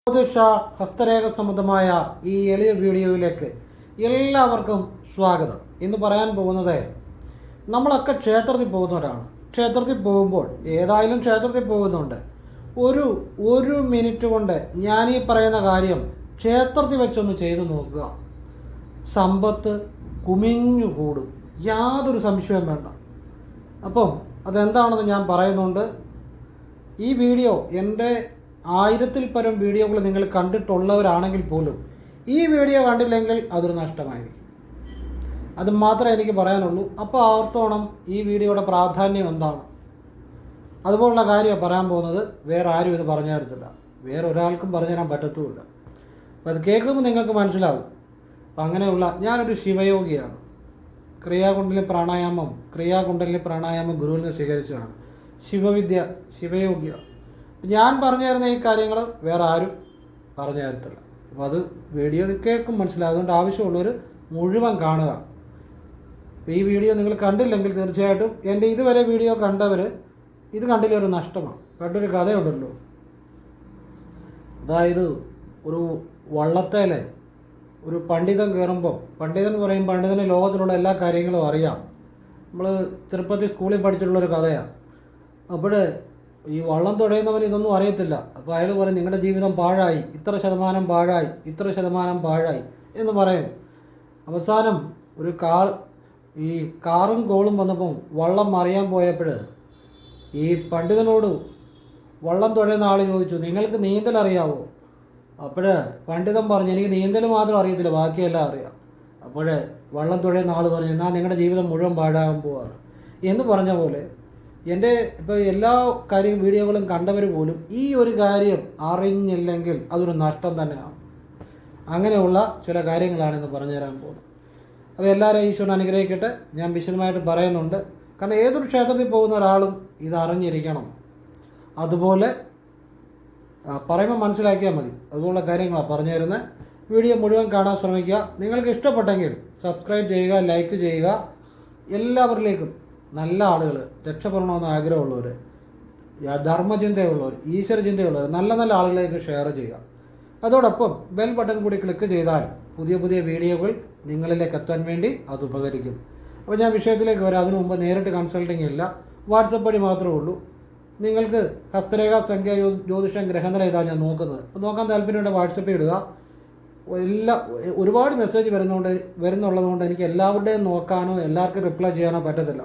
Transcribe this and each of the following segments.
ജ്യോതിഷ ഹസ്തരേഖ സംബന്ധമായ ഈ എളിയ വീഡിയോയിലേക്ക് എല്ലാവർക്കും സ്വാഗതം. ഇന്ന് പറയാൻ പോകുന്നത്, നമ്മളൊക്കെ ക്ഷേത്രത്തിൽ പോകുന്നവരാണ്. ക്ഷേത്രത്തിൽ പോകുമ്പോൾ ഏതായാലും ക്ഷേത്രത്തിൽ പോകുന്നുണ്ട്. ഒരു മിനിറ്റ് കൊണ്ട് ഞാൻ ഈ പറയുന്ന കാര്യം ക്ഷേത്രത്തിൽ വെച്ചൊന്ന് ചെയ്തു നോക്കുക. സമ്പത്ത് കുമിഞ്ഞു കൂടും, യാതൊരു സംശയവും വേണ്ട. അപ്പം അതെന്താണെന്ന് ഞാൻ പറയുന്നുണ്ട്. ഈ വീഡിയോ എൻ്റെ 1000-ൽ പരം വീഡിയോകൾ നിങ്ങൾ കണ്ടിട്ടുള്ളവരാണെങ്കിൽ പോലും ഈ വീഡിയോ കണ്ടില്ലെങ്കിൽ അതൊരു നഷ്ടമായിരിക്കും. അത് മാത്രമേ എനിക്ക് പറയാനുള്ളൂ. അപ്പോൾ ഓർത്തോണം ഈ വീഡിയോയുടെ പ്രാധാന്യം എന്താണ്. അതുപോലുള്ള കാര്യമാണ് പറയാൻ പോകുന്നത്. വേറെ ആരും ഇത് പറഞ്ഞു തരത്തില്ല, വേറെ ഒരാൾക്കും പറഞ്ഞു തരാൻ പറ്റത്തുമില്ല. അപ്പോൾ അത് കേൾക്കുമ്പോൾ നിങ്ങൾക്ക് മനസ്സിലാവും. അപ്പം അങ്ങനെയുള്ള ഞാനൊരു ശിവയോഗിയാണ്. ക്രിയാകുണ്ടലിനി പ്രാണായാമം ഗുരുവിൽ നിന്ന് സ്വീകരിച്ചതാണ്. ശിവവിദ്യ, ശിവയോഗിയ. ഞാൻ പറഞ്ഞു തരുന്ന ഈ കാര്യങ്ങൾ വേറെ ആരും പറഞ്ഞു തരത്തില്ല. അപ്പോൾ അത് വീഡിയോ കേൾക്കും മനസ്സിലാകും. അതുകൊണ്ട് ആവശ്യമുള്ളവർ മുഴുവൻ കാണുക. ഈ വീഡിയോ നിങ്ങൾ കണ്ടില്ലെങ്കിൽ തീർച്ചയായിട്ടും എൻ്റെ ഇതുവരെ വീഡിയോ കണ്ടവർ ഇത് കണ്ടില്ല, ഒരു നഷ്ടമാണ്. പണ്ടൊരു കഥയുണ്ടല്ലോ, അതായത് ഒരു വള്ളത്തേൽ ഒരു പണ്ഡിതൻ കയറുമ്പോൾ, പണ്ഡിതൻ പറയും പണ്ഡിതന് ലോകത്തിലുള്ള എല്ലാ കാര്യങ്ങളും അറിയാം. നമ്മൾ ചെറുപ്പത്തിൽ സ്കൂളിൽ പഠിച്ചിട്ടുള്ളൊരു കഥയാണ്. അപ്പോൾ ഈ വള്ളം തുഴയുന്നവൻ ഇതൊന്നും അറിയത്തില്ല. അപ്പോൾ അയാൾ പറയും, നിങ്ങളുടെ ജീവിതം പാഴായി, ഇത്ര ശതമാനം പാഴായി എന്ന് പറയും. അവസാനം ഒരു ഈ കാറും കോളും വന്നപ്പം വള്ളം മറിയാൻ പോയപ്പോൾ ഈ പണ്ഡിതനോട് വള്ളം തുഴയുന്ന ആൾ ചോദിച്ചു, നിങ്ങൾക്ക് നീന്തൽ അറിയാവോ? അപ്പോൾ പണ്ഡിതൻ പറഞ്ഞു, എനിക്ക് നീന്തൽ മാത്രം അറിയത്തില്ല, ബാക്കിയെല്ലാം അറിയാം. അപ്പോൾ വള്ളം തുഴയുന്ന ആൾ പറഞ്ഞു, എന്നാൽ നിങ്ങളുടെ ജീവിതം മുഴുവൻ പാഴാകാൻ പോവാറ് എന്ന് പറഞ്ഞ പോലെ എൻ്റെ ഇപ്പോൾ എല്ലാ വീഡിയോകളും കണ്ടവർ പോലും ഈ ഒരു കാര്യം അറിഞ്ഞില്ലെങ്കിൽ അതൊരു നഷ്ടം തന്നെയാണ്. അങ്ങനെയുള്ള ചില കാര്യങ്ങളാണ് ഇന്ന് പറഞ്ഞു തരാൻ പോകുന്നത്. അപ്പോൾ എല്ലാവരും ഈശ്വരൻ അനുഗ്രഹിക്കട്ടെ. ഞാൻ വിശദമായിട്ട് പറയുന്നുണ്ട്. കാരണം ഏതൊരു ക്ഷേത്രത്തിൽ പോകുന്ന ഒരാളും ഇത് അറിഞ്ഞിരിക്കണം. അതുപോലെ പറയുമ്പോൾ മനസ്സിലാക്കിയാൽ മതി. അതുപോലുള്ള കാര്യങ്ങളാണ് പറഞ്ഞു തരുന്നത്. വീഡിയോ മുഴുവൻ കാണാൻ ശ്രമിക്കുക. നിങ്ങൾക്ക് ഇഷ്ടപ്പെട്ടെങ്കിൽ സബ്സ്ക്രൈബ് ചെയ്യുക, ലൈക്ക് ചെയ്യുക. എല്ലാവരിലേക്കും നല്ല ആളുകൾ, രക്ഷപ്പെടണമെന്ന് ആഗ്രഹമുള്ളവർ, ധർമ്മചിന്തയുള്ളവർ, ഈശ്വരചിന്തയുള്ളവർ, നല്ല നല്ല ആളുകളിലേക്ക് ഷെയർ ചെയ്യുക. അതോടൊപ്പം ബെൽ ബട്ടൺ കൂടി ക്ലിക്ക് ചെയ്താൽ പുതിയ പുതിയ വീഡിയോകൾ നിങ്ങളിലേക്ക് എത്താൻ വേണ്ടി അത് ഉപകരിക്കും. അപ്പോൾ ഞാൻ വിഷയത്തിലേക്ക് വരാം. അതിനു മുമ്പ് നേരിട്ട് കൺസൾട്ടിങ് ഇല്ല, വാട്സപ്പ് വഴി മാത്രമേ ഉള്ളൂ. നിങ്ങൾക്ക് ഹസ്തരേഖ സംഖ്യ ജ്യോതിഷം ഗ്രഹനില ഇതാണ് ഞാൻ നോക്കുന്നത്. അപ്പോൾ നോക്കാൻ താല്പര്യമുണ്ട് വാട്സപ്പിൽ ഇടുക. ഒരുപാട് മെസ്സേജ് വരുന്നുള്ളതുകൊണ്ട് എനിക്ക് എല്ലാവരുടെയും നോക്കാനോ എല്ലാവർക്കും റിപ്ലൈ ചെയ്യാനോ പറ്റത്തില്ല.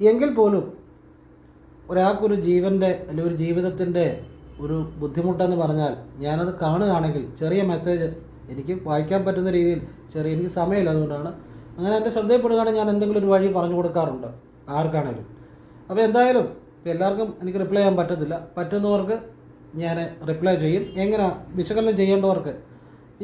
എങ്കിൽ പോലും ഒരാൾക്കൊരു ജീവൻ്റെ അല്ലെങ്കിൽ ഒരു ജീവിതത്തിൻ്റെ ഒരു ബുദ്ധിമുട്ടെന്ന് പറഞ്ഞാൽ ഞാനത് കാണുകയാണെങ്കിൽ ചെറിയ മെസ്സേജ് എനിക്ക് വായിക്കാൻ പറ്റുന്ന രീതിയിൽ എനിക്ക് സമയമില്ല, അതുകൊണ്ടാണ് അങ്ങനെ എൻ്റെ ശ്രദ്ധയിൽപ്പെടുകയാണെങ്കിൽ ഞാൻ എന്തെങ്കിലും ഒരു വഴി പറഞ്ഞു കൊടുക്കാറുണ്ട് ആർക്കാണേലും. അപ്പോൾ എന്തായാലും എല്ലാവർക്കും എനിക്ക് റിപ്ലൈ ചെയ്യാൻ പറ്റത്തില്ല. പറ്റുന്നവർക്ക് ഞാൻ റിപ്ലൈ ചെയ്യും. വിശകലനം ചെയ്യേണ്ടവർക്ക്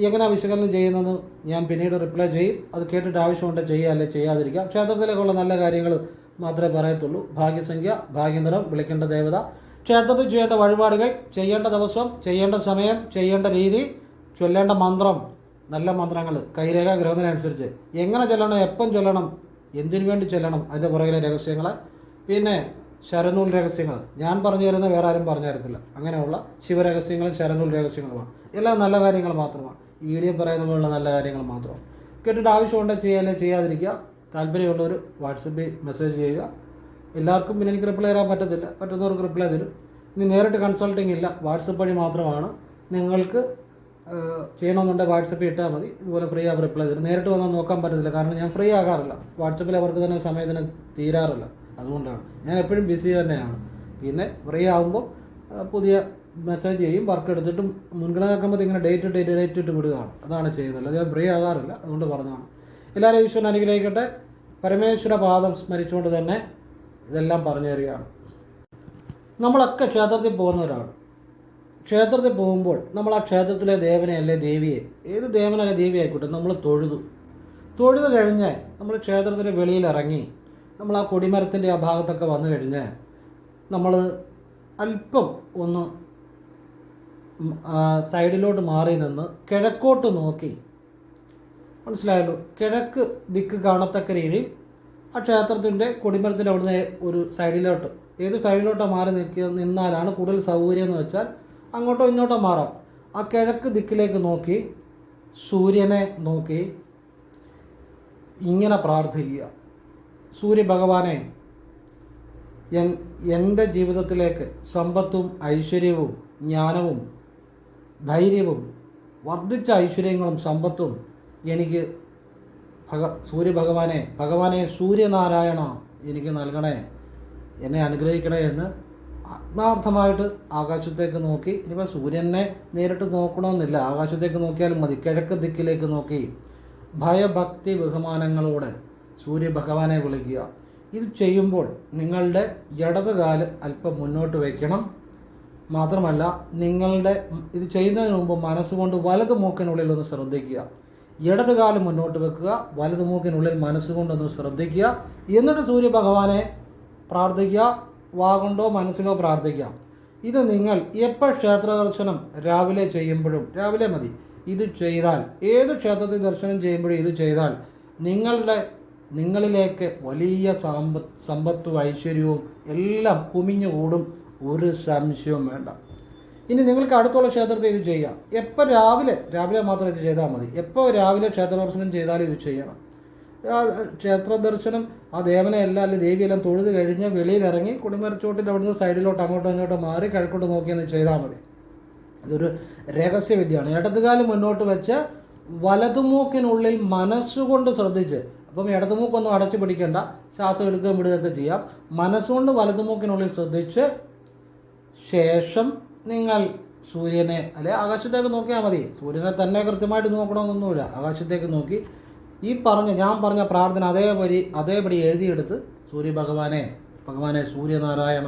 എങ്ങനെയാണ് വിശകലനം ചെയ്യുന്നതെന്ന് ഞാൻ പിന്നീട് റിപ്ലൈ ചെയ്യും. അത് കേട്ടിട്ട് ആവശ്യമുണ്ട് ചെയ്യുക, അല്ലെ ചെയ്യാതിരിക്കുക. ക്ഷേത്രത്തിലേക്കുള്ള നല്ല കാര്യങ്ങൾ മാത്രമേ പറയത്തുള്ളൂ. ഭാഗ്യസംഖ്യ, ഭാഗ്യനിറം, വിളിക്കേണ്ട ദേവത, ക്ഷേത്രത്തിൽ ചെയ്യേണ്ട വഴിപാടുകൾ, ചെയ്യേണ്ട ദിവസം, ചെയ്യേണ്ട സമയം, ചെയ്യേണ്ട രീതി, ചൊല്ലേണ്ട മന്ത്രം, നല്ല മന്ത്രങ്ങൾ, കൈരേഖ ഗ്രഹനില അനുസരിച്ച് എങ്ങനെ ചൊല്ലണം, എപ്പം ചൊല്ലണം, എന്തിനു വേണ്ടി ചൊല്ലണം, അതിൻ്റെ പുറകിലെ രഹസ്യങ്ങൾ, പിന്നെ ശരനൂൽ രഹസ്യങ്ങൾ ഞാൻ പറഞ്ഞു തരുന്ന വേറെ ആരും പറഞ്ഞു തരത്തില്ല. അങ്ങനെയുള്ള ശിവരഹസ്യങ്ങളും ശരനൂൽ രഹസ്യങ്ങളുമാണ്. എല്ലാം നല്ല കാര്യങ്ങൾ മാത്രമാണ്. ഈ വീഡിയോ പറയുന്ന പോലുള്ള നല്ല കാര്യങ്ങൾ മാത്രം. കേട്ടിട്ട് ആവശ്യമുണ്ടെങ്കിൽ ചെയ്യാല്ലേ ചെയ്യാതിരിക്കുക. താല്പര്യമുള്ളവർ വാട്സപ്പിൽ മെസ്സേജ് ചെയ്യുക. എല്ലാവർക്കും പിന്നെ എനിക്ക് റിപ്ലൈ തരാൻ പറ്റത്തില്ല, പറ്റുന്നവർക്ക് റിപ്ലൈ തരും. ഇനി നേരിട്ട് കൺസൾട്ടിങ് ഇല്ല, വാട്സപ്പ് വഴി മാത്രമാണ്. നിങ്ങൾക്ക് ചെയ്യണമെന്നുണ്ടെങ്കിൽ വാട്സപ്പിൽ ഇട്ടാൽ മതി. ഇതുപോലെ ഫ്രീ ആകുമ്പോൾ റിപ്ലൈ തരും. നേരിട്ട് വന്നാൽ നോക്കാൻ പറ്റത്തില്ല, കാരണം ഞാൻ ഫ്രീ ആകാറില്ല. വാട്സപ്പിൽ അവർക്ക് തന്നെ സമയത്തിന് തീരാറില്ല, അതുകൊണ്ടാണ്. ഞാൻ എപ്പോഴും ബിസി തന്നെയാണ്. പിന്നെ ഫ്രീ ആകുമ്പോൾ പുതിയ മെസ്സേജ് ചെയ്യും. വർക്ക് എടുത്തിട്ടും മുൻഗണന വെക്കുമ്പോൾ ഇങ്ങനെ ഡേറ്റ് ഇട്ട് വിടുകയാണ്. അതാണ് ചെയ്യുന്നത്. ഞാൻ ഫ്രീ ആകാറില്ല, അതുകൊണ്ട് പറഞ്ഞതാണ്. എല്ലാവരും ഈശ്വരൻ അനുഗ്രഹിക്കട്ടെ. പരമേശ്വര പാദം സ്മരിച്ചുകൊണ്ട് തന്നെ ഇതെല്ലാം പറഞ്ഞു തരികയാണ്. നമ്മളൊക്കെ ക്ഷേത്രത്തിൽ പോകുന്നവരാണ്. ക്ഷേത്രത്തിൽ പോകുമ്പോൾ നമ്മൾ ആ ക്ഷേത്രത്തിലെ ദേവനെ അല്ലെ ദേവിയെ, ഏത് ദേവനല്ലേ ദേവി ആയിക്കോട്ടെ, നമ്മൾ തൊഴുത് കഴിഞ്ഞ് നമ്മൾ ക്ഷേത്രത്തിന് വെളിയിലിറങ്ങി നമ്മൾ ആ കൊടിമരത്തിൻ്റെ ആ ഭാഗത്തൊക്കെ വന്നു കഴിഞ്ഞ് നമ്മൾ അല്പം ഒന്ന് സൈഡിലോട്ട് മാറി നിന്ന് കിഴക്കോട്ട് നോക്കി, മനസ്സിലായല്ലോ, കിഴക്ക് ദിക്ക് കാണത്തക്ക രീതിയിൽ ആ ക്ഷേത്രത്തിൻ്റെ കൊടിമരത്തിൻ്റെ അവിടുന്ന് ഒരു സൈഡിലോട്ട്, ഏത് സൈഡിലോട്ടോ മാറി നിന്നാലാണ് കൂടുതൽ സൗകര്യം എന്ന് വെച്ചാൽ അങ്ങോട്ടോ ഇങ്ങോട്ടോ മാറാം. ആ കിഴക്ക് ദിക്കിലേക്ക് നോക്കി സൂര്യനെ നോക്കി ഇങ്ങനെ പ്രാർത്ഥിക്കുക: സൂര്യഭഗവാനെ, എൻ്റെ ജീവിതത്തിലേക്ക് സമ്പത്തും ഐശ്വര്യവും ജ്ഞാനവും ധൈര്യവും വർദ്ധിച്ച ഐശ്വര്യങ്ങളും സമ്പത്തും എനിക്ക് ഭഗവാനെ സൂര്യനാരായണ എനിക്ക് നൽകണേ, എന്നെ അനുഗ്രഹിക്കണേ എന്ന് ആത്മാർത്ഥമായിട്ട് ആകാശത്തേക്ക് നോക്കി. ഇനിയിപ്പോൾ സൂര്യനെ നേരിട്ട് നോക്കണമെന്നില്ല, ആകാശത്തേക്ക് നോക്കിയാലും മതി. കിഴക്ക് ദിക്കിലേക്ക് നോക്കി ഭയഭക്തി ബഹുമാനങ്ങളോടെ സൂര്യഭഗവാനെ വിളിക്കുക. ഇത് ചെയ്യുമ്പോൾ നിങ്ങളുടെ ഇടത് കാല് അല്പം മുന്നോട്ട് വയ്ക്കണം. മാത്രമല്ല, ഇത് ചെയ്യുന്നതിന് മുമ്പ് മനസ്സുകൊണ്ട് വലത് മൂക്കിനുള്ളിൽ ഒന്ന് ശ്രദ്ധിക്കുക. ഇടത് കാല് മുന്നോട്ട് വെക്കുക, വലത് മൂക്കിനുള്ളിൽ മനസ്സുകൊണ്ടൊന്ന് ശ്രദ്ധിക്കുക. എന്നിട്ട് സൂര്യഭഗവാനെ പ്രാർത്ഥിക്കുക. വാഗൊണ്ടോ മനസ്സിലോ പ്രാർത്ഥിക്കാം. ഇത് നിങ്ങൾ എപ്പോൾ ക്ഷേത്ര ദർശനം രാവിലെ ചെയ്യുമ്പോഴും, രാവിലെ മതി ഇത് ചെയ്താൽ, ഏത് ക്ഷേത്രത്തിൽ ദർശനം ചെയ്യുമ്പോഴും ഇത് ചെയ്താൽ നിങ്ങളിലേക്ക് വലിയ സമ്പത്തും ഐശ്വര്യവും എല്ലാം കുമിഞ്ഞു കൂടും. ഒരു സംശയവും വേണ്ട. ഇനി നിങ്ങൾക്ക് അടുത്തുള്ള ക്ഷേത്രത്തിൽ ഇത് ചെയ്യാം. എപ്പോൾ രാവിലെ മാത്രം ഇത് ചെയ്താൽ മതി. എപ്പോൾ രാവിലെ ക്ഷേത്ര ദർശനം ചെയ്താലും ഇത് ചെയ്യണം. ക്ഷേത്ര ദർശനം ആ ദേവനെ എല്ലാം അല്ലെങ്കിൽ ദേവിയെല്ലാം തൊഴുത് കഴിഞ്ഞ് വെളിയിലിറങ്ങി കുടിമരച്ചോട്ടിൻ്റെ അവിടുന്ന് സൈഡിലോട്ട് അങ്ങോട്ടോ ഇങ്ങോട്ടോ മാറി കിഴക്കോട്ട് നോക്കിയെന്ന് ചെയ്താൽ മതി. ഇതൊരു രഹസ്യവിദ്യയാണ്. ഇടതുകാല് മുന്നോട്ട് വെച്ച് വലതുമൂക്കിനുള്ളിൽ മനസ്സുകൊണ്ട് ശ്രദ്ധിച്ച്, അപ്പം ഇടതുമൂക്കൊന്നും അടച്ചു പിടിക്കേണ്ട, ശ്വാസം എടുക്കുകയും വിടുകയൊക്കെ ചെയ്യാം. മനസ്സുകൊണ്ട് വലതുമൂക്കിനുള്ളിൽ ശ്രദ്ധിച്ച് ശേഷം നിങ്ങൾ സൂര്യനെ അല്ലെ ആകാശത്തേക്ക് നോക്കിയാൽ മതി. സൂര്യനെ തന്നെ കൃത്യമായിട്ട് നോക്കണമെന്നൊന്നുമില്ല. ആകാശത്തേക്ക് നോക്കി ഞാൻ പറഞ്ഞ പ്രാർത്ഥന അതേപടി എഴുതിയെടുത്ത് ഭഗവാനെ സൂര്യനാരായണ,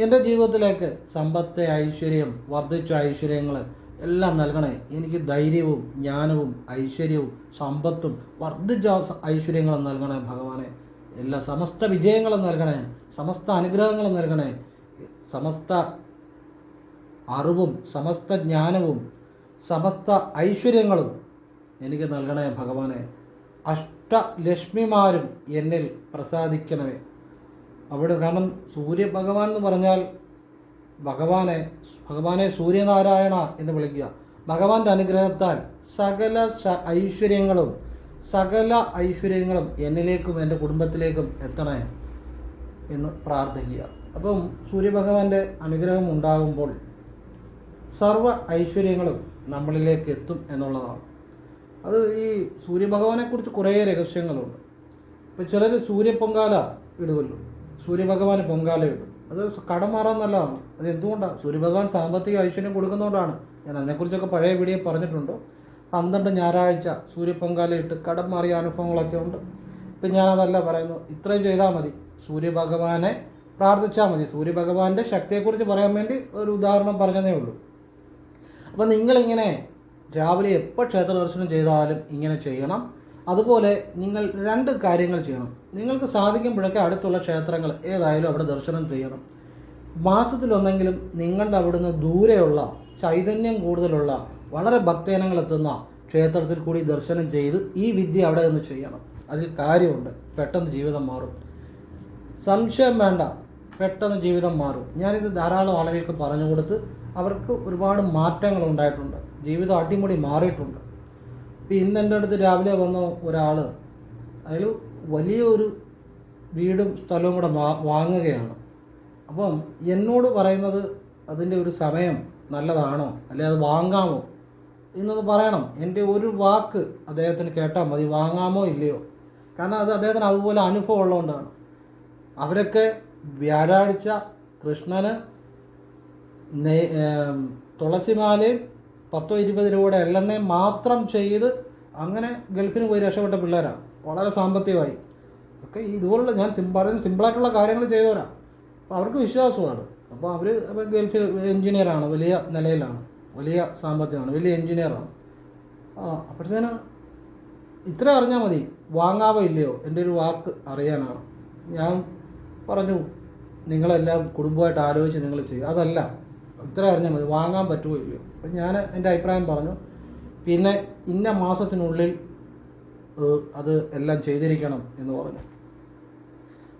എൻ്റെ ജീവിതത്തിലേക്ക് സമ്പത്ത് ഐശ്വര്യം വർദ്ധിച്ച ഐശ്വര്യങ്ങൾ എല്ലാം നൽകണേ. എനിക്ക് ധൈര്യവും ജ്ഞാനവും ഐശ്വര്യവും സമ്പത്തും വർദ്ധിച്ച ഐശ്വര്യങ്ങളും നൽകണേ ഭഗവാനെ. എല്ലാ സമസ്ത വിജയങ്ങളും നൽകണേ, സമസ്ത അനുഗ്രഹങ്ങളും നൽകണേ, സമസ്ത അറിവും സമസ്ത ജ്ഞാനവും സമസ്ത ഐശ്വര്യങ്ങളും എനിക്ക് നൽകണേ ഭഗവാനെ. അഷ്ടലക്ഷ്മിമാരും എന്നിൽ പ്രസാദിക്കണമേ. അവിടെ കാരണം സൂര്യഭഗവാൻ എന്ന് പറഞ്ഞാൽ ഭഗവാനെ സൂര്യനാരായണ എന്ന് വിളിക്കുക. ഭഗവാന്റെ അനുഗ്രഹത്താൽ സകല ഐശ്വര്യങ്ങളും എന്നിലേക്കും എൻ്റെ കുടുംബത്തിലേക്കും എത്തണേ എന്ന് പ്രാർത്ഥിക്കുക. അപ്പം സൂര്യഭഗവാന്റെ അനുഗ്രഹം ഉണ്ടാകുമ്പോൾ സർവ്വ ഐശ്വര്യങ്ങളും നമ്മളിലേക്ക് എത്തും എന്നുള്ളതാണ്. അത് ഈ സൂര്യഭഗവാനെക്കുറിച്ച് കുറേ രഹസ്യങ്ങളുണ്ട്. ഇപ്പോൾ ചിലർ സൂര്യപൊങ്കാല ഇടുമല്ലോ, സൂര്യഭഗവാന് പൊങ്കാല ഇടും. അത് കടം മാറാൻ നല്ലതാണ്. അത് എന്തുകൊണ്ടാണ്? സൂര്യഭഗവാൻ സാമ്പത്തിക ഐശ്വര്യം കൊടുക്കുന്നതുകൊണ്ടാണ്. ഞാൻ അതിനെക്കുറിച്ചൊക്കെ പഴയ വീഡിയോ പറഞ്ഞിട്ടുണ്ട്. 12 ഞായറാഴ്ച സൂര്യപൊങ്കാല ഇട്ട് കടം മാറിയ അനുഭവങ്ങളൊക്കെ ഉണ്ട്. ഇപ്പം ഞാനതല്ല പറയുന്നു, ഇത്രയും ചെയ്താൽ മതി. സൂര്യഭഗവാനെ പ്രാർത്ഥിച്ചാൽ മതി. സൂര്യഭഗവാന്റെ ശക്തിയെക്കുറിച്ച് പറയാൻ വേണ്ടി ഒരു ഉദാഹരണം പറഞ്ഞതേ ഉള്ളൂ. അപ്പം നിങ്ങളിങ്ങനെ രാവിലെ എപ്പോൾ ക്ഷേത്ര ദർശനം ചെയ്താലും ഇങ്ങനെ ചെയ്യണം. അതുപോലെ നിങ്ങൾ 2 കാര്യങ്ങൾ ചെയ്യണം. നിങ്ങൾക്ക് സാധിക്കുമ്പോഴൊക്കെ അടുത്തുള്ള ക്ഷേത്രങ്ങൾ ഏതായാലും അവിടെ ദർശനം ചെയ്യണം. മാസത്തിലൊന്നെങ്കിലും നിങ്ങളുടെ അവിടുന്ന് ദൂരെയുള്ള ചൈതന്യം കൂടുതലുള്ള വളരെ ഭക്തജനങ്ങൾ എത്തുന്ന ക്ഷേത്രത്തിൽ കൂടി ദർശനം ചെയ്ത് ഈ വിദ്യ അവിടെ നിന്ന് ചെയ്യണം. അതിൽ കാര്യമുണ്ട്. പെട്ടെന്ന് ജീവിതം മാറും, സംശയം വേണ്ട. പെട്ടെന്ന് ജീവിതം മാറും. ഞാനിത് ധാരാളം ആളുകൾക്ക് പറഞ്ഞു കൊടുത്ത് അവർക്ക് ഒരുപാട് മാറ്റങ്ങൾ ഉണ്ടായിട്ടുണ്ട്. ജീവിതം അടിമുടി മാറിയിട്ടുണ്ട്. ഇപ്പം ഇന്ന് എൻ്റെ അടുത്ത് രാവിലെ വന്ന ഒരാൾ, അയാൾ വലിയൊരു വീടും സ്ഥലവും കൂടെ വാങ്ങുകയാണ്. അപ്പം എന്നോട് പറയുന്നത് അതിൻ്റെ ഒരു സമയം നല്ലതാണോ, അല്ലെ അത് വാങ്ങാമോ എന്നൊന്ന് പറയണം. എൻ്റെ ഒരു വാക്ക് അദ്ദേഹത്തിന് കേട്ടാൽ മതി, വാങ്ങാമോ ഇല്ലയോ. കാരണം അത് അദ്ദേഹത്തിന് അതുപോലെ അനുഭവം ഉള്ളതുകൊണ്ടാണ്. അവരൊക്കെ വ്യാഴാഴ്ച കൃഷ്ണന് തുളസിമാലയും 10-20 രൂപയുടെ എള്ളെണ്ണയും മാത്രം ചെയ്ത് അങ്ങനെ ഗൾഫിന് പോയി രക്ഷപ്പെട്ട പിള്ളേരാണ്. വളരെ സാമ്പത്തികമായി ഒക്കെ ഇതുപോലുള്ള ഞാൻ സിമ്പിളായിട്ടുള്ള കാര്യങ്ങൾ ചെയ്തവരാണ്. അപ്പോൾ അവർക്ക് വിശ്വാസമാണ്. അപ്പോൾ അവർ ഗൾഫിൽ എൻജിനീയറാണ്, വലിയ നിലയിലാണ്, വലിയ സാമ്പത്തികമാണ്, വലിയ എൻജിനീയറാണ്. അപ്പോഴത്തേന് ഇത്ര അറിഞ്ഞാൽ മതി, വാങ്ങാവോ ഇല്ലയോ. എൻ്റെ ഒരു വാക്ക് അറിയാനാണ്. ഞാൻ പറഞ്ഞു, നിങ്ങളെല്ലാം കുടുംബമായിട്ട് ആലോചിച്ച് നിങ്ങൾ ചെയ്യും. അതല്ല, ഇത്ര അറിഞ്ഞാൽ മതി, വാങ്ങാൻ പറ്റുമോ ഇല്ലയോ. അപ്പം ഞാൻ എൻ്റെ അഭിപ്രായം പറഞ്ഞു. പിന്നെ ഇന്ന മാസത്തിനുള്ളിൽ അത് എല്ലാം ചെയ്തിരിക്കണം എന്ന് പറഞ്ഞു.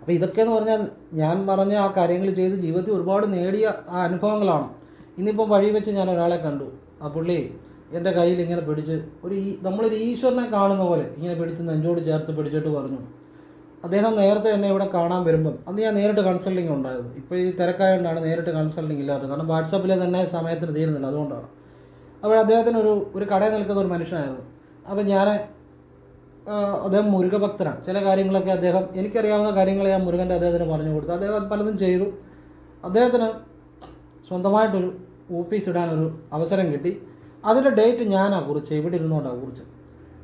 അപ്പോൾ ഇതൊക്കെയെന്ന് പറഞ്ഞാൽ ഞാൻ പറഞ്ഞ ആ കാര്യങ്ങൾ ചെയ്ത് ജീവിതത്തിൽ ഒരുപാട് നേടിയ ആ അനുഭവങ്ങളാണ്. ഇന്നിപ്പം വഴി വെച്ച് ഞാൻ ഒരാളെ കണ്ടു. ആ പുള്ളി എൻ്റെ കയ്യിൽ ഇങ്ങനെ പിടിച്ച് നമ്മളൊരു ഈശ്വരനെ കാണുന്ന പോലെ ഇങ്ങനെ പിടിച്ച് നെഞ്ചോട് ചേർത്ത് പിടിച്ചിട്ട് പറഞ്ഞു, അദ്ദേഹം നേരത്തെ എന്നെ ഇവിടെ കാണാൻ വരുമ്പം അന്ന് ഞാൻ നേരിട്ട് കൺസൾട്ടിങ് ഉണ്ടായിരുന്നു. ഇപ്പോൾ ഈ തിരക്കായതുകൊണ്ടാണ് നേരിട്ട് കൺസൾട്ടിങ് ഇല്ലാത്തത്. കാരണം വാട്സാപ്പിൽ തന്നെ സമയത്തിന് തീരുന്നില്ല, അതുകൊണ്ടാണ്. അപ്പോൾ അദ്ദേഹത്തിന് ഒരു കടയിൽ നിൽക്കുന്ന ഒരു മനുഷ്യനായിരുന്നു. അപ്പം ഞാൻ അദ്ദേഹം മുരുകഭക്തനാണ്. ചില കാര്യങ്ങളൊക്കെ എനിക്കറിയാവുന്ന കാര്യങ്ങൾ ഞാൻ മുരുകൻ്റെ അദ്ദേഹത്തിന് പറഞ്ഞു കൊടുത്തു. അദ്ദേഹം പലതും ചെയ്തു. അദ്ദേഹത്തിന് സ്വന്തമായിട്ടൊരു ഓഫീസ് ഇടാനൊരു അവസരം കിട്ടി. അതിൻ്റെ ഡേറ്റ് ഞാനാണ് കുറിച്ച്, ഇവിടെ ഇരുന്നുകൊണ്ടാണ് കുറിച്ച്.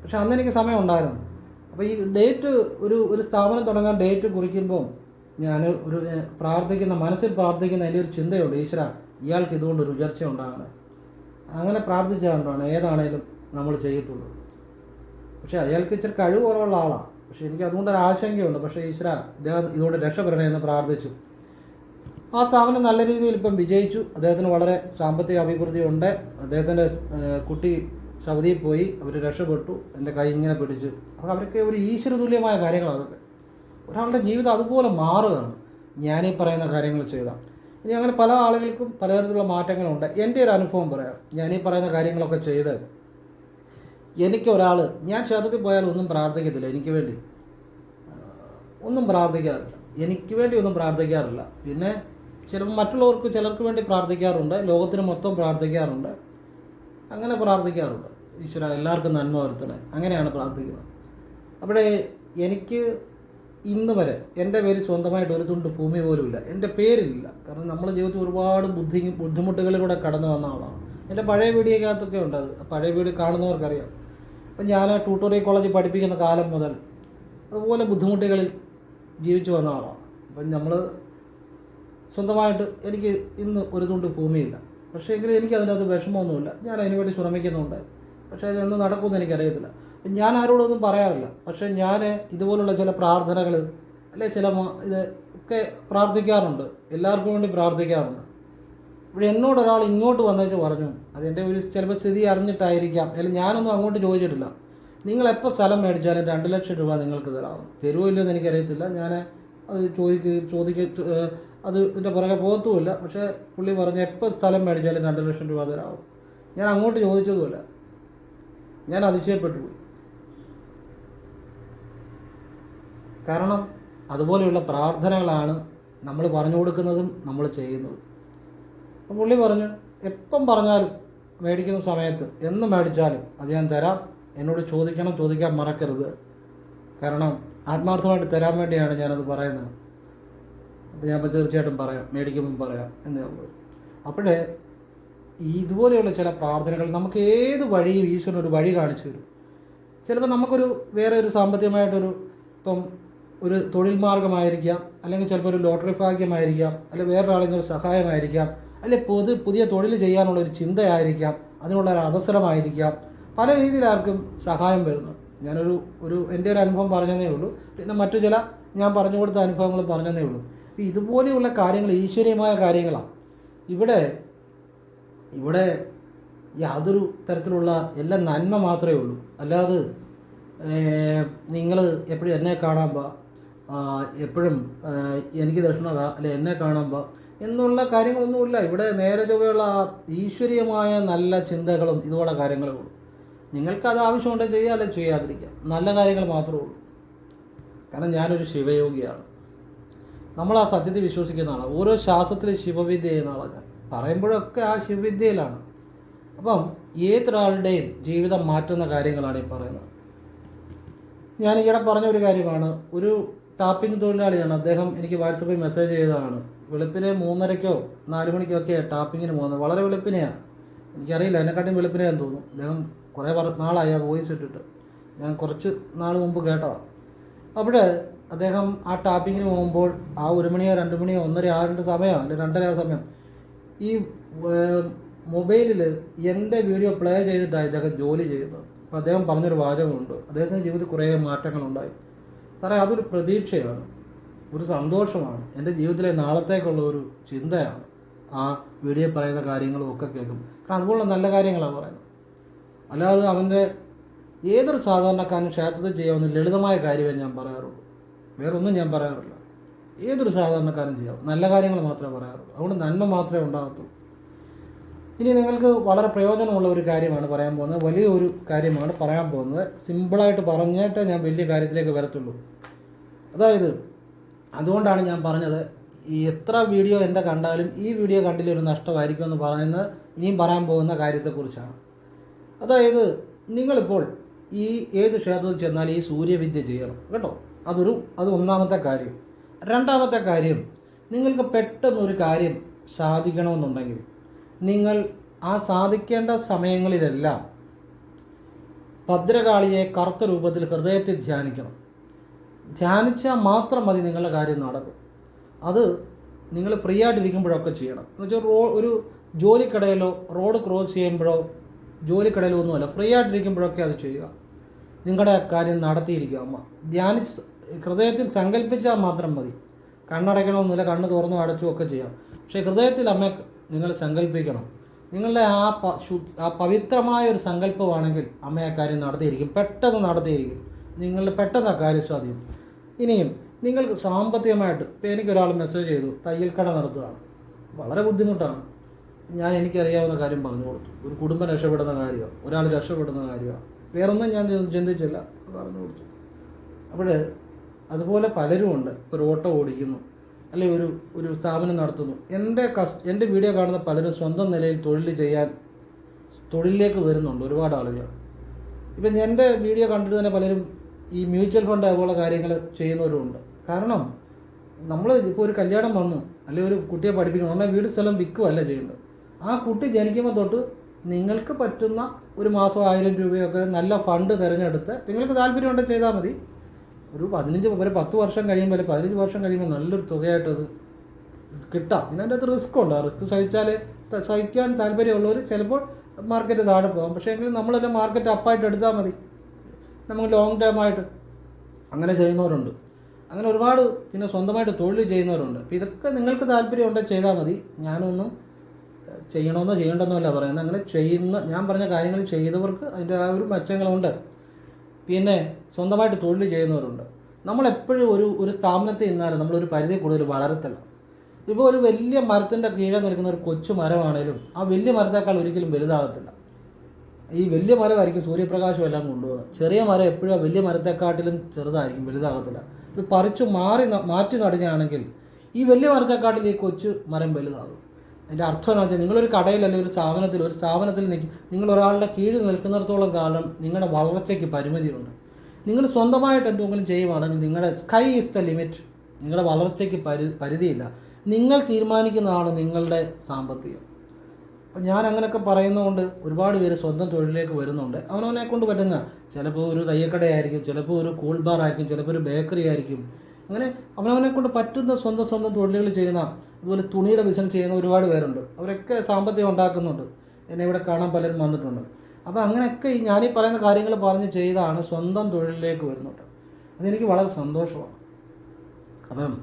പക്ഷെ അന്ന് എനിക്ക് സമയം ഉണ്ടായിരുന്നു. അപ്പോൾ ഈ ഡേറ്റ് ഒരു സ്ഥാപനം തുടങ്ങാൻ ഡേറ്റ് കുറിക്കുമ്പോൾ ഞാൻ മനസ്സിൽ പ്രാർത്ഥിക്കുന്ന എൻ്റെ ഒരു ചിന്തയുണ്ട്, ഈശ്വര ഇയാൾക്ക് ഇതുകൊണ്ടൊരു ഉയർച്ച ഉണ്ടാകണം. അങ്ങനെ പ്രാർത്ഥിച്ചുകൊണ്ടാണ് ഏതാണേലും നമ്മൾ ചെയ്യത്തുള്ളൂ. പക്ഷേ അയാൾക്ക് ഇച്ചിരി കഴിവ് കുറവുള്ള ആളാണ്. പക്ഷേ എനിക്ക് അതുകൊണ്ടൊരു ആശങ്കയുണ്ട്. പക്ഷേ ഈശ്വര ഇദ്ദേഹം ഇതുകൊണ്ട് രക്ഷപ്പെടണേ എന്ന് പ്രാർത്ഥിച്ചു. ആ സ്ഥാപനം നല്ല രീതിയിൽ ഇപ്പം വിജയിച്ചു. അദ്ദേഹത്തിന് വളരെ സാമ്പത്തിക അഭിവൃദ്ധി ഉണ്ട്. അദ്ദേഹത്തിൻ്റെ കുട്ടി സൗദിയിൽ പോയി, അവർ രക്ഷപ്പെട്ടു. എൻ്റെ കൈ ഇങ്ങനെ പിടിച്ചു. അപ്പോൾ അവരൊക്കെ ഒരു ഈശ്വരതുല്യമായ കാര്യങ്ങളാണ് അതൊക്കെ. ഒരാളുടെ ജീവിതം അതുപോലെ മാറുകയാണ് ഞാനീ പറയുന്ന കാര്യങ്ങൾ ചെയ്താൽ. ഇനി അങ്ങനെ പല ആളുകൾക്കും പലതരത്തിലുള്ള മാറ്റങ്ങളുണ്ട്. എൻ്റെ ഒരു അനുഭവം പറയാം. ഞാനീ പറയുന്ന കാര്യങ്ങളൊക്കെ ചെയ്ത് ഞാൻ ക്ഷേത്രത്തിൽ പോയാൽ ഒന്നും പ്രാർത്ഥിക്കത്തില്ല, എനിക്ക് വേണ്ടി ഒന്നും പ്രാർത്ഥിക്കാറില്ല, എനിക്ക് വേണ്ടി ഒന്നും പ്രാർത്ഥിക്കാറില്ല. പിന്നെ ചിലപ്പോൾ ചിലർക്ക് വേണ്ടി പ്രാർത്ഥിക്കാറുണ്ട്, ലോകത്തിന് മൊത്തം പ്രാർത്ഥിക്കാറുണ്ട്, അങ്ങനെ പ്രാർത്ഥിക്കാറുണ്ട്. ഈശ്വര എല്ലാവർക്കും നന്മ വരുത്തണേ, അങ്ങനെയാണ് പ്രാർത്ഥിക്കുന്നത്. അവിടെ എനിക്ക് ഇന്ന് വരെ എൻ്റെ പേര് സ്വന്തമായിട്ട് ഒരു തുണ്ട് ഭൂമി പോലും ഇല്ല, എൻ്റെ പേരില്ല. കാരണം നമ്മുടെ ജീവിതത്തിൽ ഒരുപാട് ബുദ്ധിമുട്ടുകളിലൂടെ കടന്നു വന്ന ആളാണ്. എൻ്റെ പഴയ വീഡിയോക്കകത്തൊക്കെ ഉണ്ട്, അത് പഴയ വീഡിയോ കാണുന്നവർക്കറിയാം. അപ്പം ഞാൻ ട്യൂട്ടോറിയൽ കോളേജിൽ പഠിപ്പിക്കുന്ന കാലം മുതൽ അതുപോലെ ബുദ്ധിമുട്ടുകളിൽ ജീവിച്ചു വന്ന ആളാണ്. അപ്പം നമ്മൾ സ്വന്തമായിട്ട് എനിക്ക് ഇന്ന് ഒരു തുണ്ട് ഭൂമിയില്ല. പക്ഷേ എങ്കിലും എനിക്ക് അതിൻ്റെ അകത്ത് വിഷമമൊന്നുമില്ല. ഞാൻ അതിനുവേണ്ടി ശ്രമിക്കുന്നുണ്ട്. പക്ഷേ അതെന്ന് നടക്കുമെന്ന് എനിക്കറിയത്തില്ല. ഞാൻ ആരോടൊന്നും പറയാറില്ല. പക്ഷേ ഞാൻ ഇതുപോലുള്ള ചില പ്രാർത്ഥനകൾ ചില ഒക്കെ പ്രാർത്ഥിക്കാറുണ്ട്, എല്ലാവർക്കും വേണ്ടി പ്രാർത്ഥിക്കാറുണ്ട്. ഇവിടെ എന്നോടൊരാൾ ഇങ്ങോട്ട് വന്നേച്ച് പറഞ്ഞു, അതെൻ്റെ ചിലപ്പോൾ സ്ഥിതി അറിഞ്ഞിട്ടായിരിക്കാം, അല്ലെങ്കിൽ ഞാനൊന്നും അങ്ങോട്ട് ചോദിച്ചിട്ടില്ല, നിങ്ങളെപ്പോൾ സ്ഥലം മേടിച്ചാലും 2 ലക്ഷം രൂപ നിങ്ങൾക്ക് തരാം. തരുമോ ഇല്ലയോ എന്ന് എനിക്കറിയത്തില്ല. ഞാൻ അത് അത് ഇതിൻ്റെ പുറകെ പോകത്തുമില്ല. പക്ഷേ പുള്ളി പറഞ്ഞു എപ്പോൾ സ്ഥലം മേടിച്ചാലും 2 ലക്ഷം രൂപ തരാവും. ഞാൻ അങ്ങോട്ട് ചോദിച്ചതുമില്ല. ഞാൻ അതിശയപ്പെട്ടു പോയി. കാരണം അതുപോലെയുള്ള പ്രാർത്ഥനകളാണ് നമ്മൾ പറഞ്ഞു കൊടുക്കുന്നതും നമ്മൾ ചെയ്യുന്നതും. അപ്പം പുള്ളി പറഞ്ഞു എപ്പം പറഞ്ഞാലും മേടിക്കുന്ന സമയത്ത് എന്ന് മേടിച്ചാലും അത് ഞാൻ തരാം, എന്നോട് ചോദിക്കാൻ മറക്കരുത്. കാരണം ആത്മാർത്ഥമായിട്ട് തരാൻ വേണ്ടിയാണ് ഞാനത് പറയുന്നത്. അപ്പോൾ ഞാൻ തീർച്ചയായിട്ടും പറയാം, മേടിക്കുമ്പം പറയാം എന്ന് ഞാൻ പറയും. അപ്പോഴേ ഇതുപോലെയുള്ള ചില പ്രാർത്ഥനകൾ നമുക്ക് ഏത് വഴിയും ഈശ്വരൻ ഒരു വഴി കാണിച്ചു തരും. ചിലപ്പോൾ നമുക്കൊരു വേറെ ഒരു സാമ്പത്തികമായിട്ടൊരു ഒരു തൊഴിൽ മാർഗമായിരിക്കാം, അല്ലെങ്കിൽ ചിലപ്പോൾ ഒരു ലോട്ടറി ഭാഗ്യമായിരിക്കാം, അല്ലെങ്കിൽ വേറൊരാളെങ്കിലും ഒരു സഹായമായിരിക്കാം, അല്ലെങ്കിൽ പുതിയ തൊഴിൽ ചെയ്യാനുള്ളൊരു ചിന്തയായിരിക്കാം, അതിനുള്ളൊരു അവസരമായിരിക്കാം. പല രീതിയിലാർക്കും സഹായം വരുന്നു. ഞാനൊരു എൻ്റെ ഒരു അനുഭവം പറഞ്ഞതേ ഉള്ളൂ. പിന്നെ മറ്റു ചില ഞാൻ പറഞ്ഞു കൊടുത്ത അനുഭവങ്ങൾ പറഞ്ഞതേ ഉള്ളൂ. ഇതുപോലെയുള്ള കാര്യങ്ങൾ ഈശ്വരീയമായ കാര്യങ്ങളാണ്. ഇവിടെ യാതൊരു തരത്തിലുള്ള എല്ലാം നന്മ മാത്രമേ ഉള്ളൂ. അല്ലാതെ നിങ്ങൾ എപ്പോഴും എന്നെ കാണാൻ എപ്പോഴും എനിക്ക് ദക്ഷിണ അല്ലെ എന്നെ കാണാൻ എന്നുള്ള കാര്യങ്ങളൊന്നുമില്ല. ഇവിടെ നേരെ ചൊവ്വയുള്ള ഈശ്വരീയമായ നല്ല ചിന്തകളും ഇതുപോലെ കാര്യങ്ങളേ ഉള്ളൂ. നിങ്ങൾക്കത് ആവശ്യമുണ്ടെങ്കിൽ ചെയ്യുക, അല്ലെങ്കിൽ ചെയ്യാതിരിക്കുക. നല്ല കാര്യങ്ങൾ മാത്രമേ ഉള്ളൂ. കാരണം ഞാനൊരു ശിവയോഗിയാണ്. നമ്മൾ ആ സത്യത്തിൽ വിശ്വസിക്കുന്ന ആളാണ്. ഓരോ ശാസ്ത്രത്തിൽ ശിവവിദ്യ ചെയ്യുന്ന ആളാണ് ഞാൻ. പറയുമ്പോഴൊക്കെ ആ ശിവവിദ്യയിലാണ്. അപ്പം ഏതൊരാളുടെയും ജീവിതം മാറ്റുന്ന കാര്യങ്ങളാണ് ഈ പറയുന്നത്. ഞാൻ ഈയിടെ പറഞ്ഞ ഒരു കാര്യമാണ്. ഒരു ടാപ്പിംഗ് തൊഴിലാളിയാണ് അദ്ദേഹം. എനിക്ക് വാട്സപ്പിൽ മെസ്സേജ് ചെയ്തതാണ്. വെളുപ്പിന് 3:30 4 മണിക്കൊക്കെ ടാപ്പിങ്ങിന് പോകുന്നത്. വളരെ വെളുപ്പിനെയാണ്, എനിക്കറിയില്ല, എന്നെക്കാട്ടും വെളുപ്പിനെയാന്ന് തോന്നുന്നു. അദ്ദേഹം കുറേ നാളായി ആ വോയിസ് ഇട്ടിട്ട്, ഞാൻ കുറച്ച് നാൾ മുമ്പ് കേട്ടതാണ്. അവിടെ അദ്ദേഹം ആ ടാപ്പിങ്ങിന് പോകുമ്പോൾ ആ 1 മണിയോ 2 മണിയോ 1:30 സമയം അല്ലെങ്കിൽ 2:30 സമയം ഈ മൊബൈലിൽ എൻ്റെ വീഡിയോ പ്ലേ ചെയ്തിട്ടാണ് ഇദ്ദേഹം ജോലി ചെയ്യുന്നത്. അപ്പോൾ അദ്ദേഹം പറഞ്ഞൊരു വാചകമുണ്ട്, അദ്ദേഹത്തിൻ്റെ ജീവിതത്തിൽ കുറേ മാറ്റങ്ങളുണ്ടായി. സാറേ, അതൊരു പ്രതീക്ഷയാണ്, ഒരു സന്തോഷമാണ്, എൻ്റെ ജീവിതത്തിലെ നാളത്തേക്കുള്ള ഒരു ചിന്തയാണ് ആ വീഡിയോ പറയുന്ന കാര്യങ്ങളും ഒക്കെ കേൾക്കും. കാരണം അതുപോലുള്ള നല്ല കാര്യങ്ങളാണ് പറയുന്നത്. അല്ലാതെ അവൻ്റെ ഏതൊരു സാധാരണക്കാരനും ക്ഷേത്രത്തിൽ ചെയ്യാവുന്ന ലളിതമായ കാര്യമേ ഞാൻ പറയാറുള്ളൂ, വേറൊന്നും ഞാൻ പറയാറില്ല. ഏതൊരു സാധാരണക്കാരനും ചെയ്യാം, നല്ല കാര്യങ്ങൾ മാത്രമേ പറയാറുള്ളൂ. അതുകൊണ്ട് നന്മ മാത്രമേ ഉണ്ടാകത്തുള്ളൂ. ഇനി നിങ്ങൾക്ക് വളരെ പ്രയോജനമുള്ള ഒരു കാര്യമാണ് പറയാൻ പോകുന്നത്, വലിയൊരു കാര്യമാണ് പറയാൻ പോകുന്നത്. സിമ്പിളായിട്ട് പറഞ്ഞിട്ട് ഞാൻ വലിയ കാര്യത്തിലേക്ക് വരത്തുള്ളൂ. അതായത് അതുകൊണ്ടാണ് ഞാൻ പറഞ്ഞത്, ഈ എത്ര വീഡിയോ എൻ്റെ കണ്ടാലും ഈ വീഡിയോ കണ്ടില്ലൊരു നഷ്ടമായിരിക്കും എന്ന് പറയുന്നത് ഇനിയും പറയാൻ പോകുന്ന കാര്യത്തെക്കുറിച്ചാണ്. അതായത് നിങ്ങളിപ്പോൾ ഈ ഏത് ക്ഷേത്രത്തിൽ ചെന്നാലും ഈ സൂര്യവിദ്യ ചെയ്യണം കേട്ടോ. അത് ഒന്നാമത്തെ കാര്യം. രണ്ടാമത്തെ കാര്യം, നിങ്ങൾക്ക് പെട്ടെന്നൊരു കാര്യം സാധിക്കണമെന്നുണ്ടെങ്കിൽ നിങ്ങൾ ആ സാധിക്കേണ്ട സമയങ്ങളിലെല്ലാം ഭദ്രകാളിയെ കറുത്ത രൂപത്തിൽ ഹൃദയത്തിൽ ധ്യാനിക്കണം. ധ്യാനിച്ചാൽ മാത്രം മതി നിങ്ങളുടെ കാര്യം നടക്കും. അത് നിങ്ങൾ ഫ്രീ ആയിട്ടിരിക്കുമ്പോഴൊക്കെ ചെയ്യണം. എന്ന് വെച്ചാൽ ഒരു ജോലിക്കടയിലോ റോഡ് ക്രോസ് ചെയ്യുമ്പോഴോ ജോലിക്കടയിലോ ഒന്നുമല്ല, ഫ്രീ ആയിട്ടിരിക്കുമ്പോഴൊക്കെ അത് ചെയ്യുക. നിങ്ങളുടെ കാര്യം നടത്തിയിരിക്കുക. അമ്മ ധ്യാനിച്ച് ഹൃദയത്തിൽ സങ്കല്പിച്ചാൽ മാത്രം മതി. കണ്ണടയ്ക്കണമെന്നില്ല, കണ്ണ് തുറന്നും അടച്ചും ഒക്കെ ചെയ്യാം. പക്ഷേ ഹൃദയത്തിൽ അമ്മ നിങ്ങൾ സങ്കല്പിക്കണം. നിങ്ങളുടെ ആ പവിത്രമായ ഒരു സങ്കല്പമാണെങ്കിൽ അമ്മ ആ കാര്യം നടത്തിയിരിക്കും, പെട്ടെന്ന് നടത്തിയിരിക്കും. നിങ്ങളുടെ പെട്ടെന്ന് ആ കാര്യം സാധിക്കും. ഇനിയും നിങ്ങൾക്ക് സാമ്പത്തികമായിട്ട്, ഇപ്പോൾ എനിക്കൊരാൾ മെസ്സേജ് ചെയ്തു, തയ്യൽ കട നടത്തുകയാണ്, വളരെ ബുദ്ധിമുട്ടാണ്. എനിക്കറിയാവുന്ന കാര്യം പറഞ്ഞു കൊടുത്തു. ഒരു കുടുംബം രക്ഷപ്പെടുന്ന കാര്യമാണ്, ഒരാൾ രക്ഷപ്പെടുന്ന കാര്യമാണ്, വേറൊന്നും ഞാൻ ചിന്തിച്ചില്ല, പറഞ്ഞു കൊടുത്തു. അപ്പോൾ അതുപോലെ പലരും ഉണ്ട്. ഒരു ഓട്ടോ ഓടിക്കുന്നു, അല്ലെങ്കിൽ ഒരു സ്ഥാപനം നടത്തുന്നു. എൻ്റെ വീഡിയോ കാണുന്ന പലരും സ്വന്തം നിലയിൽ തൊഴിലിലേക്ക് വരുന്നുണ്ട്, ഒരുപാട് ആളുകൾ. ഇപ്പം എൻ്റെ വീഡിയോ കണ്ടിട്ട് തന്നെ പലരും ഈ മ്യൂച്വൽ ഫണ്ട് അതുപോലെ കാര്യങ്ങൾ ചെയ്യുന്നവരുമുണ്ട്. കാരണം നമ്മൾ ഇപ്പോൾ ഒരു കല്യാണം വന്നു, അല്ലെങ്കിൽ ഒരു കുട്ടിയെ പഠിപ്പിക്കണം, എന്നാൽ വീട് സ്ഥലം വിൽക്കുകയല്ല ചെയ്യേണ്ടത്. ആ കുട്ടി ജനിക്കുമ്പോൾ തൊട്ട് നിങ്ങൾക്ക് പറ്റുന്ന ഒരു മാസം 1000 രൂപയൊക്കെ നല്ല ഫണ്ട് തിരഞ്ഞെടുത്ത് നിങ്ങൾക്ക് താല്പര്യമുണ്ടെങ്കിൽ ചെയ്താൽ മതി. ഒരു 10 വർഷം കഴിയുമ്പോൾ, അല്ലെങ്കിൽ 15 വർഷം കഴിയുമ്പോൾ നല്ലൊരു തുകയായിട്ടത് കിട്ടാം. പിന്നെ അതിൻ്റെ അകത്ത് റിസ്ക് ഉണ്ട്. ആ റിസ്ക് സഹിക്കാൻ താല്പര്യമുള്ളവർ ചിലപ്പോൾ മാർക്കറ്റ് താഴെ പോകാം. പക്ഷേ എങ്കിലും നമ്മളെല്ലാം മാർക്കറ്റ് അപ്പായിട്ട് എടുത്താൽ മതി, നമുക്ക് ലോങ് ടേം ആയിട്ട് അങ്ങനെ ചെയ്യുന്നവരുണ്ട്. അങ്ങനെ ഒരുപാട്. പിന്നെ സ്വന്തമായിട്ട് തൊഴിൽ ചെയ്യുന്നവരുണ്ട്. അപ്പോൾ ഇതൊക്കെ നിങ്ങൾക്ക് താല്പര്യമുണ്ടെങ്കിൽ ചെയ്താൽ മതി. ഞാനൊന്നും ചെയ്യണമെന്നോ ചെയ്യേണ്ടെന്നോ അല്ല പറയുന്നത്. അങ്ങനെ ഞാൻ പറഞ്ഞ കാര്യങ്ങൾ ചെയ്തവർക്ക് അതിൻ്റെ ആ ഒരു മെച്ചങ്ങളുണ്ട്. പിന്നെ സ്വന്തമായിട്ട് തൊഴിൽ ചെയ്യുന്നവരുണ്ട്. നമ്മളെപ്പോഴും ഒരു സ്ഥാപനത്തിൽ നിന്നാലും നമ്മളൊരു പരിധി കൂടുതൽ വളരത്തില്ല. ഇപ്പോൾ ഒരു വലിയ മരത്തിൻ്റെ കീഴെ നിൽക്കുന്ന ഒരു കൊച്ചു മരമാണേലും ആ വലിയ മരത്തേക്കാൾ ഒരിക്കലും വലുതാകത്തില്ല. ഈ വലിയ മരമായിരിക്കും സൂര്യപ്രകാശം എല്ലാം കൊണ്ടുപോകുന്നത്. ചെറിയ മരം എപ്പോഴും ആ വലിയ മരത്തെക്കാട്ടിലും ചെറുതായിരിക്കും, വലുതാകത്തില്ല. ഇത് പറിച്ചു മാറ്റി നടുകയാണെങ്കിൽ ഈ വലിയ മരത്തെക്കാട്ടിൽ ഈ കൊച്ചു മരം വലുതാകും. അതിൻ്റെ അർത്ഥം എന്ന് വെച്ചാൽ നിങ്ങളൊരു കടയിൽ അല്ലെങ്കിൽ ഒരു സ്ഥാപനത്തിൽ നിങ്ങൾ ഒരാളുടെ കീഴിൽ നിൽക്കുന്നിടത്തോളം കാലം നിങ്ങളുടെ വളർച്ചയ്ക്ക് പരിമിതിയുണ്ട്. നിങ്ങൾ സ്വന്തമായിട്ട് എന്തെങ്കിലും ചെയ്യുവാണെങ്കിൽ നിങ്ങളുടെ സ്കൈ ഈസ് ദ ലിമിറ്റ്. നിങ്ങളുടെ വളർച്ചയ്ക്ക് പരിധിയില്ല. നിങ്ങൾ തീരുമാനിക്കുന്നതാണ് നിങ്ങളുടെ സാമ്പത്തികം. അപ്പം ഞാൻ അങ്ങനെയൊക്കെ പറയുന്നതുകൊണ്ട് ഒരുപാട് പേര് സ്വന്തം തൊഴിലിലേക്ക് വരുന്നുണ്ട്. അവനവനെ കൊണ്ട് പറ്റുന്ന, ചിലപ്പോൾ ഒരു തയ്യക്കടയായിരിക്കും, ചിലപ്പോൾ ഒരു കൂൾ ബാർ ആയിരിക്കും, ചിലപ്പോൾ ഒരു ബേക്കറി ആയിരിക്കും. അങ്ങനെ അവനവനെ കൊണ്ട് പറ്റുന്ന സ്വന്തം തൊഴിലുകൾ ചെയ്യുന്ന, അതുപോലെ തുണിയുടെ ബിസിനസ് ചെയ്യുന്ന ഒരുപാട് പേരുണ്ട്. അവരൊക്കെ സാമ്പത്തികം ഉണ്ടാക്കുന്നുണ്ട്. എന്നെ ഇവിടെ കാണാൻ പലരും വന്നിട്ടുണ്ട്. അപ്പോൾ അങ്ങനെയൊക്കെ ഞാനീ പറയുന്ന കാര്യങ്ങൾ പറഞ്ഞ് ചെയ്താണ് സ്വന്തം തൊഴിലിലേക്ക് വരുന്നുണ്ട്. അതെനിക്ക് വളരെ സന്തോഷമാണ്. അപ്പം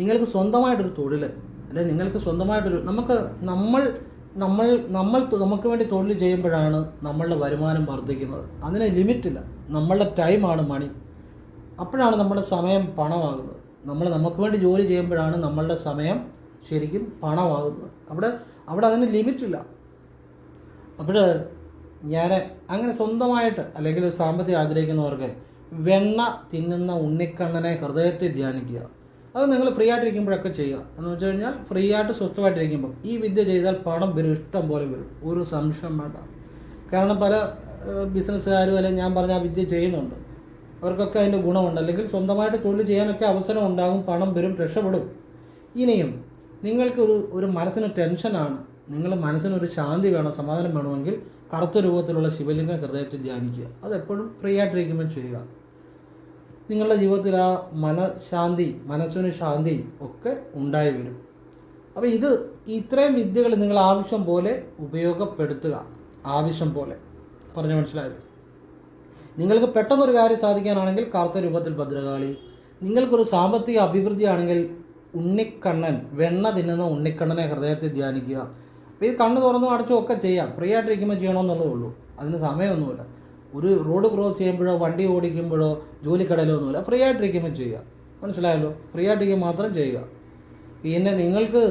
നിങ്ങൾക്ക് സ്വന്തമായിട്ടൊരു തൊഴിൽ, അല്ലെങ്കിൽ നിങ്ങൾക്ക് സ്വന്തമായിട്ടൊരു നമുക്ക് വേണ്ടി തൊഴിൽ ചെയ്യുമ്പോഴാണ് നമ്മളുടെ വരുമാനം വർദ്ധിക്കുന്നത്. അതിന് ലിമിറ്റില്ല. നമ്മളുടെ ടൈമാണ് മണി. അപ്പോഴാണ് നമ്മുടെ സമയം പണമാകുന്നത്. നമുക്ക് വേണ്ടി ജോലി ചെയ്യുമ്പോഴാണ് നമ്മളുടെ സമയം ശരിക്കും പണമാകുന്നത്. അവിടെ അതിന് ലിമിറ്റില്ല. അപ്പോൾ ഞാൻ അങ്ങനെ സ്വന്തമായിട്ട് അല്ലെങ്കിൽ സാമ്പത്തികം ആഗ്രഹിക്കുന്നവർക്ക് വെണ്ണ തിന്നുന്ന ഉണ്ണിക്കണ്ണനെ ഹൃദയത്തിൽ ധ്യാനിക്കുക. അത് നിങ്ങൾ ഫ്രീ ആയിട്ടിരിക്കുമ്പോഴൊക്കെ ചെയ്യുക. എന്ന് വെച്ച് കഴിഞ്ഞാൽ ഫ്രീ ആയിട്ട് സ്വസ്ഥമായിട്ടിരിക്കുമ്പോൾ ഈ വിദ്യ ചെയ്താൽ പണം വരും, ഇഷ്ടം പോലെ വരും, ഒരു സംശയം വേണ്ട. കാരണം പല ബിസിനസ്സുകാരും അല്ലെങ്കിൽ ഞാൻ പറഞ്ഞ ആ വിദ്യ ചെയ്യുന്നുണ്ട്. അവർക്കൊക്കെ അതിൻ്റെ ഗുണമുണ്ട്. അല്ലെങ്കിൽ സ്വന്തമായിട്ട് തൊഴിൽ ചെയ്യാനൊക്കെ അവസരം ഉണ്ടാകും, പണം വരും, രക്ഷപ്പെടും. ഇനിയും നിങ്ങൾക്ക് ഒരു മനസ്സിന് ടെൻഷനാണ്, മനസ്സിനൊരു ശാന്തി വേണം, സമാധാനം വേണമെങ്കിൽ കറുത്ത രൂപത്തിലുള്ള ശിവലിംഗ ഹൃദയത്തിൽ ധ്യാനിക്കുക. അതെപ്പോഴും ഫ്രീ ആയിട്ടിരിക്കുമ്പോൾ ചെയ്യുക. നിങ്ങളുടെ ജീവിതത്തിൽ ആ മനസ്സിന് ശാന്തി ഒക്കെ ഉണ്ടായി വരും. അപ്പോൾ ഇത്രയും വിദ്യകൾ നിങ്ങൾ ആവശ്യം പോലെ ഉപയോഗപ്പെടുത്തുക. ആവശ്യം പോലെ പറഞ്ഞ് മനസ്സിലായത്. നിങ്ങൾക്ക് പെട്ടെന്നൊരു കാര്യം സാധിക്കാനാണെങ്കിൽ കറുത്ത രൂപത്തിൽ ഭദ്രകാളി. നിങ്ങൾക്കൊരു സാമ്പത്തിക അഭിവൃദ്ധിയാണെങ്കിൽ ഉണ്ണിക്കണ്ണൻ, വെണ്ണ തിന്നുന്ന ഉണ്ണിക്കണ്ണനെ ഹൃദയത്തിൽ ധ്യാനിക്കുക. അപ്പോൾ ഈ കണ്ണ് തുറന്നും അടച്ചും ഒക്കെ ചെയ്യാം. ഫ്രീ ആയിട്ടിരിക്കുമ്പോൾ ചെയ്യണമെന്നുള്ളതേ ഉള്ളൂ. അതിന് സമയമൊന്നുമില്ല. ഒരു റോഡ് ക്രോസ് ചെയ്യുമ്പോഴോ വണ്ടി ഓടിക്കുമ്പോഴോ ജോലിക്കടയിലോ ഒന്നുമില്ല. ഫ്രീ ആയിട്ടിരിക്കുമ്പോൾ ചെയ്യുക. മനസ്സിലായല്ലോ? ഫ്രീ ആയിട്ടിരിക്കുമ്പോൾ മാത്രം ചെയ്യുക. പിന്നെ നിങ്ങൾക്ക്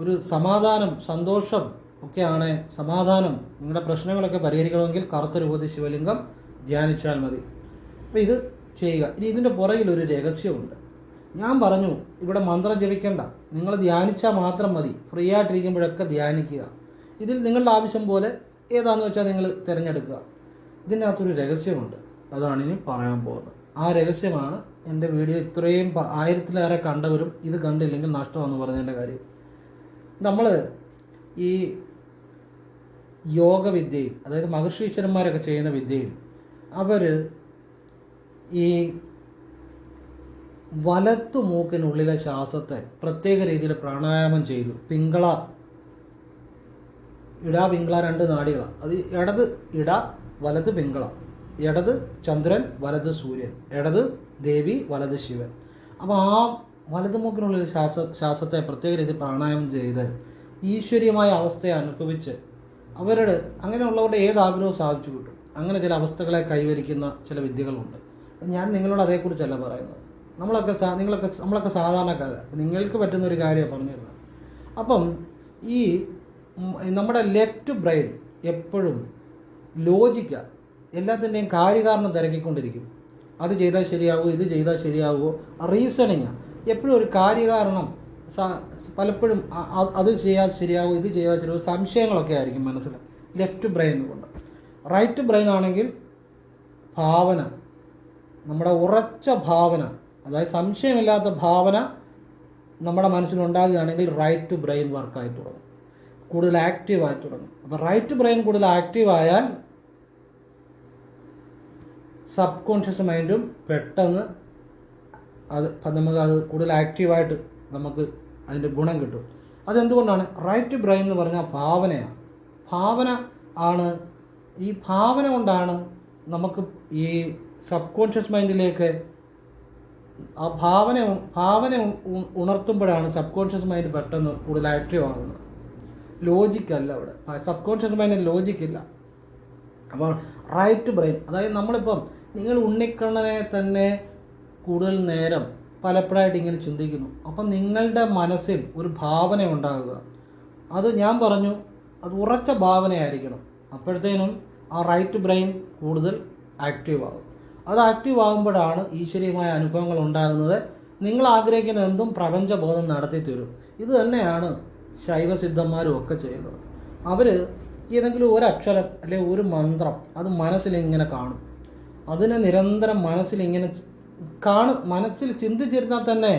ഒരു സമാധാനം, സന്തോഷം ഒക്കെയാണ് സമാധാനം, നിങ്ങളുടെ പ്രശ്നങ്ങളൊക്കെ പരിഹരിക്കണമെങ്കിൽ കറുത്ത രൂപത്തിൽ ശിവലിംഗം ധ്യാനിച്ചാൽ മതി. അപ്പോൾ ഇത് ചെയ്യുക. ഇനി ഇതിൻ്റെ പുറകിലൊരു രഹസ്യമുണ്ട്. ഞാൻ പറഞ്ഞു ഇവിടെ മന്ത്രം ജപിക്കേണ്ട, നിങ്ങൾ ധ്യാനിച്ചാൽ മാത്രം മതി. ഫ്രീ ആയിട്ടിരിക്കുമ്പോഴൊക്കെ ധ്യാനിക്കുക. ഇതിൽ നിങ്ങളുടെ ആവശ്യം പോലെ ഏതാണെന്ന് വെച്ചാൽ നിങ്ങൾ തിരഞ്ഞെടുക്കുക. ഇതിനകത്തൊരു രഹസ്യമുണ്ട്, അതാണ് ഇനി പറയാൻ പോകുന്നത്. ആ രഹസ്യമാണ് എൻ്റെ വീഡിയോ ഇത്രയും 1000-ലേറെ കണ്ടവരും ഇത് കണ്ടില്ലെങ്കിൽ നഷ്ടമെന്ന് പറഞ്ഞതിൻ്റെ കാര്യം. നമ്മൾ ഈ യോഗവിദ്യയിൽ, അതായത് മഹർഷീശ്വരന്മാരൊക്കെ ചെയ്യുന്ന വിദ്യയിൽ അവർ ഈ വലത്തു മൂക്കിനുള്ളിലെ ശ്വാസത്തെ പ്രത്യേക രീതിയിൽ പ്രാണായാമം ചെയ്തു. പിങ്കള, പിങ്കള 2 നാഡികളാണ്. അത് ഇടത് ഇട, വലത് പിങ്കള. ഇടത് ചന്ദ്രൻ, വലത് സൂര്യൻ. ഇടത് ദേവി, വലത് ശിവൻ. അപ്പോൾ ആ വലതു മൂക്കിനുള്ളിൽ ശ്വാസത്തെ പ്രത്യേക രീതിയിൽ പ്രാണായാമം ചെയ്ത് ഈശ്വരീയമായ അവസ്ഥയെ അനുഭവിച്ച് അവരുടെ അങ്ങനെയുള്ളവരുടെ ഏത് ആഗ്രഹവും സാധിച്ചു കിട്ടും. അങ്ങനെ ചില അവസ്ഥകളെ കൈവരിക്കുന്ന ചില വിദ്യകളുണ്ട്. ഞാൻ നിങ്ങളോട് അതേക്കുറിച്ചല്ല പറയുന്നത്. നമ്മളൊക്കെ സാധാരണക്കാരാണ്. നിങ്ങൾക്ക് പറ്റുന്ന ഒരു കാര്യമാണ് പറഞ്ഞിരുന്നത്. അപ്പം ഈ നമ്മുടെ ലെഫ്റ്റ് ബ്രെയിൻ എപ്പോഴും ലോജിക്ക, എല്ലാത്തിൻ്റെയും കാര്യകാരണം തിരക്കിക്കൊണ്ടിരിക്കും. അത് ചെയ്താൽ ശരിയാവുമോ, ഇത് ചെയ്താൽ ശരിയാവുമോ, റീസണിങ് എപ്പോഴും ഒരു കാര്യകാരണം. പലപ്പോഴും അത് ചെയ്യാൻ ശരിയാവും, ഇത് ചെയ്യാൻ ശരിയാവും, സംശയങ്ങളൊക്കെ ആയിരിക്കും മനസ്സിൽ. ലെഫ്റ്റ് ബ്രെയിൻ കൊണ്ട്. റൈറ്റ് ബ്രെയിൻ ആണെങ്കിൽ ഭാവന, നമ്മുടെ ഉറച്ച ഭാവന, അതായത് സംശയമില്ലാത്ത ഭാവന നമ്മുടെ മനസ്സിലുണ്ടാകുകയാണെങ്കിൽ റൈറ്റ് ബ്രെയിൻ വർക്കായി തുടങ്ങും, കൂടുതൽ ആക്റ്റീവായി തുടങ്ങും. അപ്പോൾ റൈറ്റ് ബ്രെയിൻ കൂടുതൽ ആക്റ്റീവായാൽ സബ് കോൺഷ്യസ് മൈൻഡും പെട്ടെന്ന് നമുക്കത് കൂടുതൽ ആക്റ്റീവായിട്ട് നമുക്ക് അതിൻ്റെ ഗുണം കിട്ടും. അതെന്തുകൊണ്ടാണ്? റൈറ്റ് ബ്രെയിൻ എന്ന് പറഞ്ഞാൽ ഭാവനയാണ്. ഭാവന ആണ്. ഈ ഭാവന കൊണ്ടാണ് നമുക്ക് ഈ സബ് കോൺഷ്യസ് മൈൻഡിലേക്ക് ആ ഭാവന ഉണർത്തുമ്പോഴാണ് സബ് കോൺഷ്യസ് മൈൻഡ് പെട്ടെന്ന് കൂടുതൽ ആക്റ്റീവ് ആകുന്നത്. ലോജിക്കല്ല അവിടെ. സബ് കോൺഷ്യസ് മൈൻഡിന് ലോജിക്കില്ല. അപ്പോൾ റൈറ്റ് ബ്രെയിൻ, അതായത് നമ്മളിപ്പം നിങ്ങൾ ഉണ്ണിക്കണ്ണനെ തന്നെ കൂടുതൽ നേരം പലപ്പോഴായിട്ട് ഇങ്ങനെ ചിന്തിക്കുന്നു. അപ്പം നിങ്ങളുടെ മനസ്സിൽ ഒരു ഭാവന ഉണ്ടാകുക. അത് ഞാൻ പറഞ്ഞു, അത് ഉറച്ച ഭാവനയായിരിക്കണം. അപ്പോഴത്തേനും ആ റൈറ്റ് ബ്രെയിൻ കൂടുതൽ ആക്റ്റീവ് ആകും. അത് ആക്റ്റീവ് ആകുമ്പോഴാണ് ഈശ്വരീയമായ അനുഭവങ്ങൾ ഉണ്ടാകുന്നത്. നിങ്ങൾ ആഗ്രഹിക്കുന്ന എന്തും പ്രപഞ്ചബോധം നടത്തി തരും. ഇത് തന്നെയാണ് ശൈവസിദ്ധന്മാരും ഒക്കെ ചെയ്യുന്നത്. അവർ ഏതെങ്കിലും ഒരക്ഷരം അല്ലെങ്കിൽ ഒരു മന്ത്രം അത് മനസ്സിലിങ്ങനെ കാണും. അതിനെ നിരന്തരം മനസ്സിൽ ചിന്തിച്ചിരുന്നാൽ തന്നെ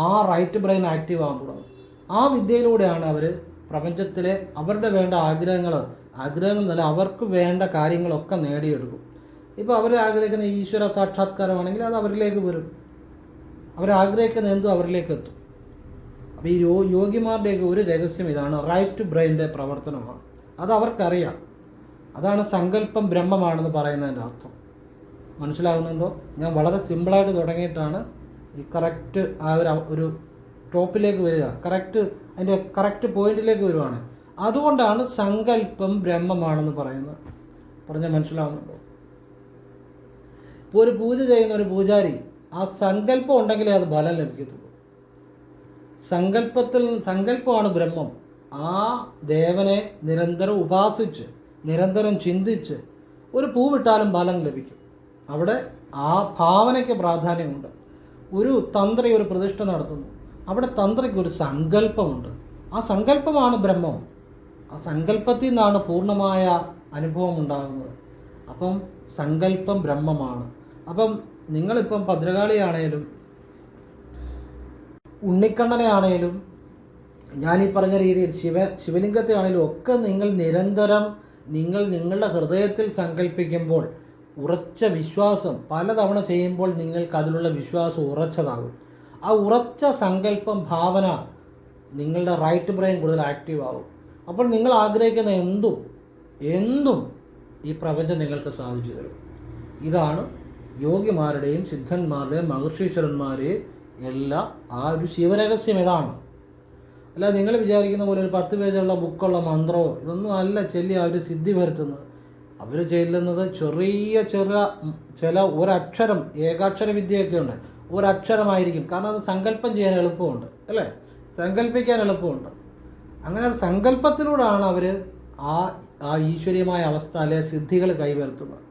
ആ റൈറ്റ് ബ്രെയിൻ ആക്റ്റീവ് ആകാൻ തുടങ്ങും. ആ വിദ്യയിലൂടെയാണ് അവർ പ്രപഞ്ചത്തിലെ അവരുടെ വേണ്ട ആഗ്രഹങ്ങൾ നല്ല അവർക്ക് വേണ്ട കാര്യങ്ങളൊക്കെ നേടിയെടുക്കും. ഇപ്പോൾ അവർ ആഗ്രഹിക്കുന്ന ഈശ്വര സാക്ഷാത്കാരമാണെങ്കിൽ അത് അവരിലേക്ക് വരും. അവരാഗ്രഹിക്കുന്ന എന്തും അവരിലേക്ക് എത്തും. അപ്പോൾ ഈ യോഗിമാരുടെയൊക്കെ ഒരു രഹസ്യം ഇതാണ്, റൈറ്റ് ബ്രെയിൻ്റെ പ്രവർത്തനമാണ്. അത് അവർക്കറിയാം. അതാണ് സങ്കല്പം ബ്രഹ്മമാണെന്ന് പറയുന്നതിൻ്റെ അർത്ഥം. മനസ്സിലാകുന്നുണ്ടോ? ഞാൻ വളരെ സിമ്പിളായിട്ട് തുടങ്ങിയിട്ടാണ് ഈ കറക്റ്റ് ആ ഒരു ടോപ്പിലേക്ക് വരിക, അതിൻ്റെ കറക്റ്റ് പോയിന്റിലേക്ക് വരുവാണ്. അതുകൊണ്ടാണ് സങ്കല്പം ബ്രഹ്മമാണെന്ന് പറയുന്നത്. പറഞ്ഞാൽ മനസ്സിലാവുന്നുണ്ടോ? ഇപ്പോൾ ഒരു പൂജ ചെയ്യുന്ന ഒരു പൂജാരി ആ സങ്കല്പം ഉണ്ടെങ്കിലേ അത് ഫലം ലഭിക്കത്തുള്ളൂ. സങ്കല്പമാണ് ബ്രഹ്മം. ആ ദേവനെ നിരന്തരം ഉപാസിച്ച് നിരന്തരം ചിന്തിച്ച് ഒരു പൂവിട്ടാലും ഫലം ലഭിക്കും. അവിടെ ആ ഭാവനയ്ക്ക് പ്രാധാന്യമുണ്ട്. ഒരു തന്ത്രി ഒരു പ്രതിഷ്ഠ നടത്തുന്നു, അവിടെ തന്ത്രിക്ക് ഒരു സങ്കല്പമുണ്ട്. ആ സങ്കല്പമാണ് ബ്രഹ്മം. ആ സങ്കല്പത്തിൽ നിന്നാണ് പൂർണ്ണമായ അനുഭവം ഉണ്ടാകുന്നത്. അപ്പം സങ്കല്പം ബ്രഹ്മമാണ്. അപ്പം നിങ്ങളിപ്പം ഭദ്രകാളിയാണേലും ഉണ്ണിക്കണ്ണനെ ആണേലും ഞാനീ പറഞ്ഞ രീതിയിൽ ശിവലിംഗത്തെ ആണേലും ഒക്കെ നിങ്ങൾ നിരന്തരം നിങ്ങളുടെ ഹൃദയത്തിൽ സങ്കല്പിക്കുമ്പോൾ ഉറച്ച വിശ്വാസം പലതവണ ചെയ്യുമ്പോൾ നിങ്ങൾക്ക് അതിലുള്ള വിശ്വാസം ഉറച്ചതാകും. ആ ഉറച്ച സങ്കല്പം ഭാവന നിങ്ങളുടെ റൈറ്റ് ബ്രെയിൻ കൂടുതൽ ആക്റ്റീവ് ആകും. അപ്പോൾ നിങ്ങൾ ആഗ്രഹിക്കുന്ന എന്തും ഈ പ്രപഞ്ചം നിങ്ങൾക്ക് സാധിച്ചു തരും. ഇതാണ് യോഗിമാരുടെയും സിദ്ധന്മാരുടെയും മഹർഷീശ്വരന്മാരെയും എല്ലാം ആ ഒരു ശിവരഹസ്യം ഇതാണ്. അല്ല നിങ്ങൾ വിചാരിക്കുന്ന പോലെ ഒരു 10 പേജുള്ള ബുക്കുള്ള മന്ത്രമോ ഇതൊന്നും അല്ല ചൊല്ലി അവർ സിദ്ധി വരുത്തുന്നത്. അവർ ചെല്ലുന്നത് ചെറിയ ചില ഒരക്ഷരം, ഏകാക്ഷര വിദ്യയൊക്കെ ഉണ്ട്, ഒരക്ഷരമായിരിക്കും. കാരണം അത് സങ്കല്പം ചെയ്യാൻ എളുപ്പമുണ്ട്, അല്ലേ? സങ്കല്പിക്കാൻ എളുപ്പമുണ്ട്. അങ്ങനെ ഒരു സങ്കല്പത്തിലൂടെയാണ് അവർ ആ ആ ഈശ്വരീയമായ അവസ്ഥ അല്ലെ സിദ്ധികൾ കൈവരുത്തുന്നത്.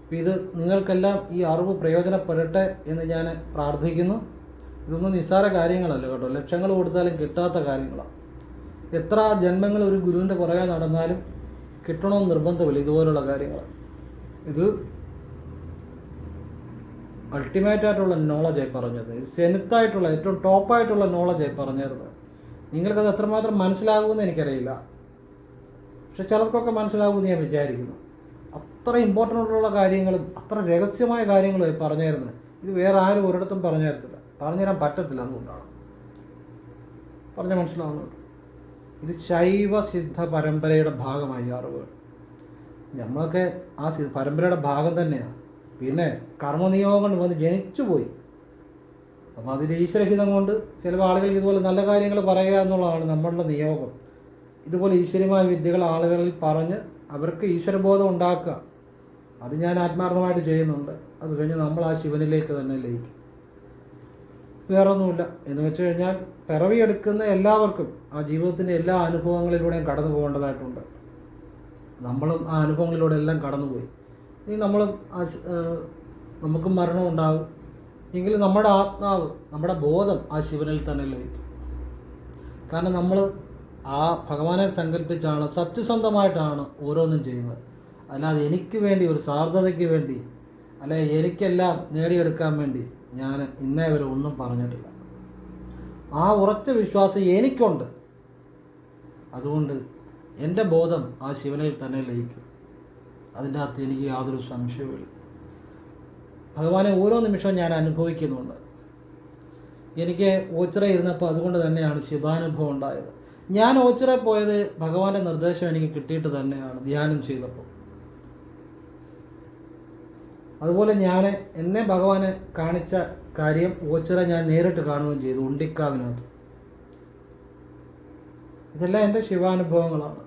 അപ്പം ഇത് നിങ്ങൾക്കെല്ലാം ഈ അറിവ് പ്രയോജനപ്പെടട്ടെ എന്ന് ഞാൻ പ്രാർത്ഥിക്കുന്നു. ഇതൊന്നും നിസ്സാര കാര്യങ്ങളല്ല കേട്ടോ, ലക്ഷങ്ങൾ കൊടുത്താലും കിട്ടാത്ത കാര്യങ്ങളാണ്. എത്ര ജന്മങ്ങൾ ഒരു ഗുരുവിൻ്റെ പുറകെ നടന്നാലും കിട്ടണമെന്ന് നിർബന്ധമില്ല ഇതുപോലുള്ള കാര്യങ്ങൾ. ഇത് അൾട്ടിമേറ്റായിട്ടുള്ള നോളജായി പറഞ്ഞത്, ഇത് സെനിത്തായിട്ടുള്ള ഏറ്റവും ടോപ്പായിട്ടുള്ള നോളജായി പറഞ്ഞിരുന്നത്. നിങ്ങൾക്കത് എത്രമാത്രം മനസ്സിലാകുമെന്ന് എനിക്കറിയില്ല, പക്ഷെ ചിലർക്കൊക്കെ മനസ്സിലാകുമെന്ന് ഞാൻ വിചാരിക്കുന്നു. അത്ര ഇമ്പോർട്ടൻ്റ് ഉള്ള കാര്യങ്ങളും അത്ര രഹസ്യമായ കാര്യങ്ങളുമായി പറഞ്ഞു തരുന്നത്. ഇത് വേറെ ആരും ഒരിടത്തും പറഞ്ഞു തരത്തില്ല, പറഞ്ഞു തരാൻ പറ്റത്തില്ല. അതുകൊണ്ടാണ് പറഞ്ഞ മനസ്സിലാവുന്നുണ്ട്. ഇത് ശൈവ സിദ്ധ പരമ്പരയുടെ ഭാഗമായി അറിവുകൾ. നമ്മളൊക്കെ ആ പരമ്പരയുടെ ഭാഗം തന്നെയാണ്. പിന്നെ കർമ്മനിയോഗം വന്ന് ജനിച്ചു പോയി. അപ്പോൾ അതിൻ്റെ ഈശ്വരഹിതം കൊണ്ട് ചില ആളുകൾ ഇതുപോലെ നല്ല കാര്യങ്ങൾ പറയുക എന്നുള്ളതാണ് നമ്മളുടെ നിയോഗം. ഇതുപോലെ ഈശ്വരമായ വിദ്യകൾ ആളുകളിൽ പറഞ്ഞ് അവർക്ക് ഈശ്വരബോധം ഉണ്ടാക്കുക, അത് ഞാൻ ആത്മാർത്ഥമായിട്ട് ചെയ്യുന്നുണ്ട്. അത് കഴിഞ്ഞ് നമ്മൾ ആ ശിവനിലേക്ക് തന്നെ ലയിക്കും. വേറൊന്നുമില്ല. എന്ന് വെച്ച് കഴിഞ്ഞാൽ പിറവിയെടുക്കുന്ന എല്ലാവർക്കും ആ ജീവിതത്തിൻ്റെ എല്ലാ അനുഭവങ്ങളിലൂടെയും കടന്നു പോകേണ്ടതായിട്ടുണ്ട്. നമ്മളും ആ അനുഭവങ്ങളിലൂടെ എല്ലാം കടന്നുപോയി. ഇനി നമ്മളും നമുക്കും മരണം ഉണ്ടാകും. എങ്കിലും നമ്മുടെ ആത്മാവ്, നമ്മുടെ ബോധം ആ ശിവനിൽ തന്നെ ലയിക്കും. കാരണം നമ്മൾ ആ ഭഗവാനെ സങ്കല്പിച്ചാണ്, സത്യസന്ധമായിട്ടാണ് ഓരോന്നും ചെയ്യുന്നത്. അല്ലാതെ എനിക്ക് വേണ്ടി, ഒരു സാർത്ഥതയ്ക്ക് വേണ്ടി, അല്ലെ എനിക്കെല്ലാം നേടിയെടുക്കാൻ വേണ്ടി ഞാൻ ഇന്നേ വരെ ഒന്നും പറഞ്ഞിട്ടില്ല. ആ ഉറച്ച വിശ്വാസം എനിക്കുണ്ട്. അതുകൊണ്ട് എൻ്റെ ബോധം ആ ശിവനിൽ തന്നെ ലയിക്കും. അതിൻ്റെ അകത്ത് എനിക്ക് യാതൊരു സംശയവുമില്ല. ഭഗവാനെ ഓരോ നിമിഷവും ഞാൻ അനുഭവിക്കുന്നുണ്ട്. എനിക്ക് ഓച്ചിറ ഇരുന്നപ്പോൾ അതുകൊണ്ട് തന്നെയാണ് ശിവാനുഭവം ഉണ്ടായത്. ഞാൻ ഓച്ചിറ പോയത് ഭഗവാന്റെ നിർദ്ദേശം എനിക്ക് കിട്ടിയിട്ട് തന്നെയാണ് ധ്യാനം ചെയ്തപ്പോൾ. അതുപോലെ എന്നെ ഭഗവാനെ കാണിച്ച കാര്യം ഓച്ചിറ ഞാൻ നേരിട്ട് കാണുകയും ചെയ്തു, ഉണ്ടിക്കാവിനകത്ത്. ഇതെല്ലാം എൻ്റെ ശിവാനുഭവങ്ങളാണ്.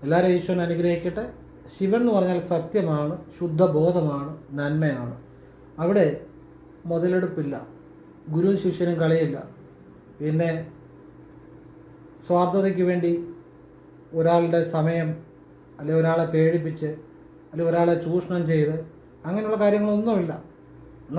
എല്ലാവരും ഈശ്വരൻ അനുഗ്രഹിക്കട്ടെ. ശിവൻ എന്ന് പറഞ്ഞാൽ സത്യമാണ്, ശുദ്ധബോധമാണ്, നന്മയാണ്. അവിടെ മുതലെടുപ്പില്ല, ഗുരുവും ശിഷ്യനും കളിയില്ല. പിന്നെ സ്വാർത്ഥതയ്ക്ക് വേണ്ടി ഒരാളുടെ സമയം, അല്ലെങ്കിൽ ഒരാളെ പേടിപ്പിച്ച്, അല്ലെങ്കിൽ ഒരാളെ ചൂഷണം ചെയ്ത് അങ്ങനെയുള്ള കാര്യങ്ങളൊന്നുമില്ല.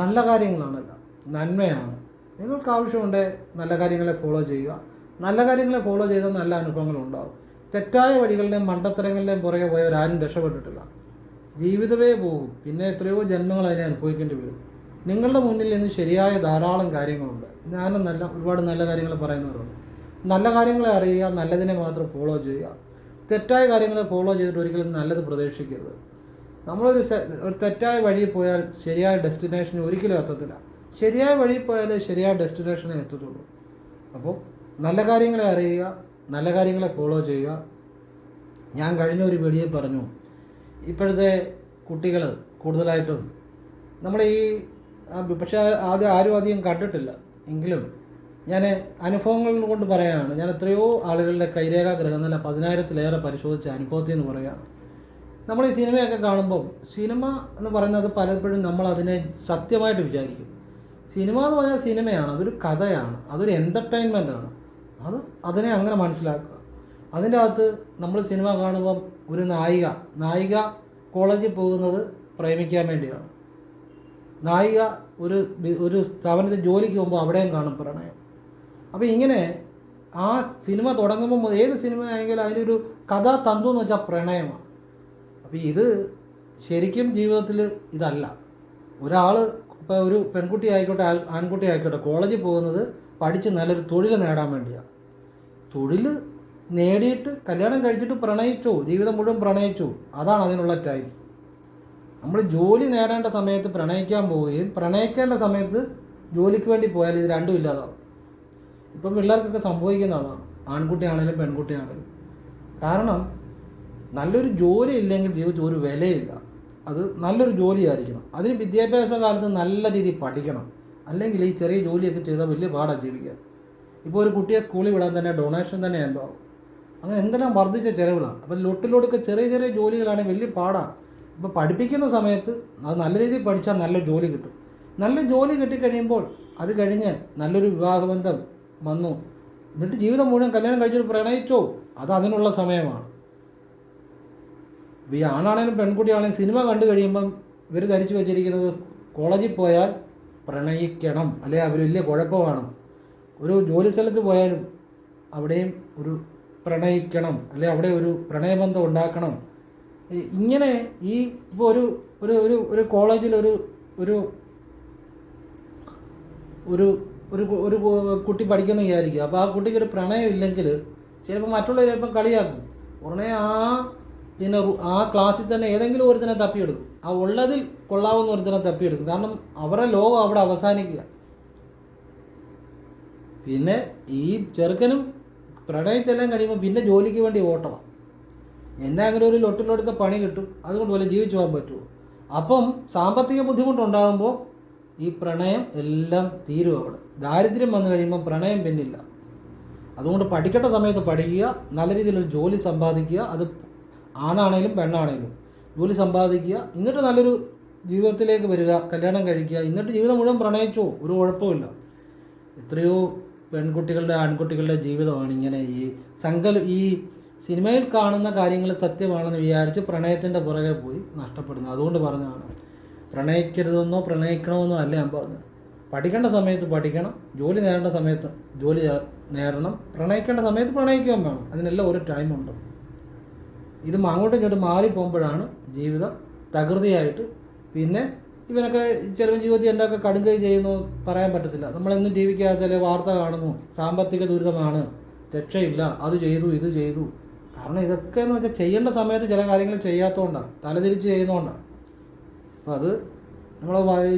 നല്ല കാര്യങ്ങളാണല്ല, നന്മയാണ്. നിങ്ങൾക്ക് ആവശ്യമുണ്ട് നല്ല കാര്യങ്ങളെ ഫോളോ ചെയ്യുക. നല്ല കാര്യങ്ങളെ ഫോളോ ചെയ്താൽ നല്ല അനുഭവങ്ങളുണ്ടാകും. തെറ്റായ വഴികളുടെയും മണ്ടത്തരങ്ങളുടെയും പുറകെ പോയവരാരും രക്ഷപ്പെട്ടിട്ടില്ല. ജീവിതമേ പോകും. പിന്നെ എത്രയോ ജന്മങ്ങൾ അതിനെ അനുഭവിക്കേണ്ടി വരും. നിങ്ങളുടെ മുന്നിൽ ഇന്ന് ശരിയായ ധാരാളം കാര്യങ്ങളുണ്ട്. ഞാനെന്നല്ല, ഒരുപാട് നല്ല കാര്യങ്ങൾ പറയുന്നവരുണ്ട്. നല്ല കാര്യങ്ങളെ അറിയുക, നല്ലതിനെ മാത്രം ഫോളോ ചെയ്യുക. തെറ്റായ കാര്യങ്ങളെ ഫോളോ ചെയ്തിട്ട് ഒരിക്കലും നല്ലത് പ്രതീക്ഷിക്കരുത്. നമ്മളൊരു തെറ്റായ വഴിയിൽ പോയാൽ ശരിയായ ഡെസ്റ്റിനേഷന് ഒരിക്കലും എത്തത്തില്ല. ശരിയായ വഴിയിൽ പോയാലേ ശരിയായ ഡെസ്റ്റിനേഷനെ എത്തത്തുള്ളൂ. അപ്പോൾ നല്ല കാര്യങ്ങളെ അറിയുക, നല്ല കാര്യങ്ങളെ ഫോളോ ചെയ്യുക. ഞാൻ കഴിഞ്ഞ ഒരു വീഡിയോയിൽ പറഞ്ഞു, ഇപ്പോഴത്തെ കുട്ടികൾ കൂടുതലായിട്ടും നമ്മൾ പക്ഷേ ആരും അധികം കണ്ടിട്ടില്ല. എങ്കിലും ഞാൻ അനുഭവങ്ങൾ കൊണ്ട് പറയുകയാണ്. ഞാൻ എത്രയോ ആളുകളുടെ കൈരേഖ ഗ്രഹനില 10,000-ലേറെ പരിശോധിച്ച അനുഭവത്തിൽ നിന്ന് പറയുകയാണ്. നമ്മൾ ഈ സിനിമയൊക്കെ കാണുമ്പം, സിനിമ എന്ന് പറയുന്നത് പലപ്പോഴും നമ്മൾ അതിനെ സത്യമായിട്ട് വിചാരിക്കും. സിനിമ എന്ന് പറഞ്ഞാൽ സിനിമയാണ്, അതൊരു കഥയാണ്, അതൊരു എൻ്റർടൈൻമെൻറ്റാണ്. അതിനെ അങ്ങനെ മനസ്സിലാക്കുക. അതിൻ്റെ അകത്ത് നമ്മൾ സിനിമ കാണുമ്പം ഒരു നായിക കോളേജിൽ പോകുന്നത് പ്രേമിക്കാൻ വേണ്ടിയാണ്. നായിക ഒരു സ്ഥാപനത്തിൽ ജോലിക്ക് പോകുമ്പോൾ അവിടെയും കാണും പ്രണയം. അപ്പോൾ ഇങ്ങനെ ആ സിനിമ തുടങ്ങുമ്പോൾ ഏത് സിനിമയാണെങ്കിലും അതിനൊരു കഥാതന്തു എന്ന് വെച്ചാൽ പ്രണയമാണ്. അപ്പോൾ ഇത് ശരിക്കും ജീവിതത്തിൽ ഇതല്ല. ഒരാൾ ഇപ്പോൾ ഒരു പെൺകുട്ടി ആയിക്കോട്ടെ ആൺകുട്ടി ആയിക്കോട്ടെ കോളേജിൽ പോകുന്നത് പഠിച്ച് നല്ലൊരു തൊഴിൽ നേടാൻ വേണ്ടിയാണ്. തൊഴിൽ നേടിയിട്ട് കല്യാണം കഴിച്ചിട്ട് പ്രണയിച്ചു, ജീവിതം മുഴുവൻ പ്രണയിച്ചു, അതാണ് അതിനുള്ള ടൈം. നമ്മൾ ജോലി നേടേണ്ട സമയത്ത് പ്രണയിക്കാൻ പോവുകയും പ്രണയിക്കേണ്ട സമയത്ത് ജോലിക്ക് വേണ്ടി പോയാൽ ഇത് രണ്ടും ഇല്ലാതാവും. ഇപ്പം പിള്ളേർക്കൊക്കെ സംഭവിക്കുന്ന അതാണ്, ആൺകുട്ടിയാണെങ്കിലും പെൺകുട്ടിയാണെങ്കിലും. കാരണം നല്ലൊരു ജോലി ഇല്ലെങ്കിൽ ജീവിതത്തിൽ ഒരു വിലയില്ല. അത് നല്ലൊരു ജോലിയായിരിക്കണം. അതിന് വിദ്യാഭ്യാസ കാലത്ത് നല്ല രീതിയിൽ പഠിക്കണം. അല്ലെങ്കിൽ ഈ ചെറിയ ജോലിയൊക്കെ ചെയ്താൽ വലിയ പാടാണ് ജീവിക്കാൻ. ഇപ്പോൾ ഒരു കുട്ടിയെ സ്കൂളിൽ വിടാൻ തന്നെ ഡൊണേഷൻ തന്നെ എന്തോ അങ്ങനെ എന്തെല്ലാം വർദ്ധിച്ച ചിലവുകളാണ്. അപ്പോൾ ലൊട്ടിലോടൊക്കെ ചെറിയ ചെറിയ ജോലികളാണെങ്കിൽ വലിയ പാടാണ്. ഇപ്പോൾ പഠിപ്പിക്കുന്ന സമയത്ത് അത് നല്ല രീതിയിൽ പഠിച്ചാൽ നല്ല ജോലി കിട്ടും. നല്ല ജോലി കിട്ടിക്കഴിയുമ്പോൾ അത് കഴിഞ്ഞ് നല്ലൊരു വിവാഹബന്ധം വന്നു, എന്നിട്ട് ജീവിതം മുഴുവൻ കല്യാണം കഴിച്ചിട്ട് പ്രണയിച്ചോ, അത് അതിനുള്ള സമയമാണ്. ഈ ആണാണേലും പെൺകുട്ടിയാണെങ്കിലും സിനിമ കണ്ടു കഴിയുമ്പം ഇവർ ധരിച്ചു വെച്ചിരിക്കുന്നത് കോളേജിൽ പോയാൽ പ്രണയിക്കണം, അല്ലെ അവർ വലിയ കുഴപ്പമാണ്. ഒരു ജോലി സ്ഥലത്ത് പോയാലും അവിടെയും ഒരു പ്രണയിക്കണം, അല്ലെ അവിടെ ഒരു പ്രണയബന്ധം ഉണ്ടാക്കണം. ഇങ്ങനെ ഈ ഇപ്പോൾ ഒരു ഒരു ഒരു ഒരു കോളേജിൽ ഒരു ഒരു ഒരു ഒരു കുട്ടി പഠിക്കുന്ന വിചാരിക്കുക. അപ്പോൾ ആ കുട്ടിക്ക് ഒരു പ്രണയം ഇല്ലെങ്കിൽ ചിലപ്പോൾ മറ്റുള്ളവർ ചിലപ്പം കളിയാക്കും. ഉടനെ പിന്നെ ആ ക്ലാസ്സിൽ തന്നെ ഏതെങ്കിലും ഒരുത്തനെ തപ്പിയെടുക്കും, ആ ഉള്ളതിൽ കൊള്ളാവുന്ന ഒരുത്തനെ തപ്പിയെടുക്കും. കാരണം അവരുടെ ലോകം അവിടെ അവസാനിക്കുക. പിന്നെ ഈ ചെറുക്കനും പ്രണയിച്ചെല്ലാം കഴിയുമ്പോൾ പിന്നെ ജോലിക്ക് വേണ്ടി ഓട്ടമാണ്. എന്നെങ്കിലും ഒരു ലൊട്ടിലൊടുത്ത പണി കിട്ടും, അതുകൊണ്ട് പോലെ ജീവിച്ചു പോകാൻ പറ്റുമോ? അപ്പം സാമ്പത്തിക ബുദ്ധിമുട്ടുണ്ടാകുമ്പോൾ ഈ പ്രണയം എല്ലാം തീരും. അവിടെ ദാരിദ്ര്യം വന്നു കഴിയുമ്പോൾ പ്രണയം പിന്നില്ല. അതുകൊണ്ട് പഠിക്കേണ്ട സമയത്ത് പഠിക്കുക, നല്ല രീതിയിലൊരു ജോലി സമ്പാദിക്കുക. അത് ആണാണേലും പെണ്ണാണേലും ജോലി സമ്പാദിക്കുക, എന്നിട്ട് നല്ലൊരു ജീവിതത്തിലേക്ക് വരിക, കല്യാണം കഴിക്കുക, എന്നിട്ട് ജീവിതം മുഴുവൻ പ്രണയിച്ചോ, ഒരു കുഴപ്പമില്ല. എത്രയോ പെൺകുട്ടികളുടെ ആൺകുട്ടികളുടെ ജീവിതമാണ് ഇങ്ങനെ ഈ സിനിമയിൽ കാണുന്ന കാര്യങ്ങൾ സത്യമാണെന്ന് വിചാരിച്ച് പ്രണയത്തിൻ്റെ പുറകെ പോയി നഷ്ടപ്പെടുന്നത്. അതുകൊണ്ട് പറഞ്ഞതാണ്, പ്രണയിക്കരുതെന്നോ പ്രണയിക്കണമെന്നോ അല്ല ഞാൻ പറഞ്ഞത്. പഠിക്കേണ്ട സമയത്ത് പഠിക്കണം, ജോലി നേടേണ്ട സമയത്ത് ജോലി നേടണം, പ്രണയിക്കേണ്ട സമയത്ത് പ്രണയിക്കുകയും വേണം. അതിനെല്ലാം ഒരു ടൈമുണ്ട്. ഇത് അങ്ങോട്ടും ഇങ്ങോട്ടും മാറിപ്പോകുമ്പോഴാണ് ജീവിതം തകൃതിയായിട്ട്. പിന്നെ ഇവനൊക്കെ ചിലപ്പോൾ ജീവിതത്തിൽ എന്തൊക്കെ കടുകൈ ചെയ്യുന്നു പറയാൻ പറ്റത്തില്ല. നമ്മളെന്നും ടി വിക്കകത്ത് വാർത്ത കാണുന്നു, സാമ്പത്തിക ദുരിതമാണ്, രക്ഷയില്ല, അത് ചെയ്തു ഇത് ചെയ്തു. കാരണം ഇതൊക്കെ എന്ന് വെച്ചാൽ ചെയ്യേണ്ട സമയത്ത് ചില കാര്യങ്ങൾ ചെയ്യാത്തതുകൊണ്ടാണ്, തലതിരിച്ച് ചെയ്യുന്നതുകൊണ്ടാണ്. അപ്പോൾ അത് നമ്മൾ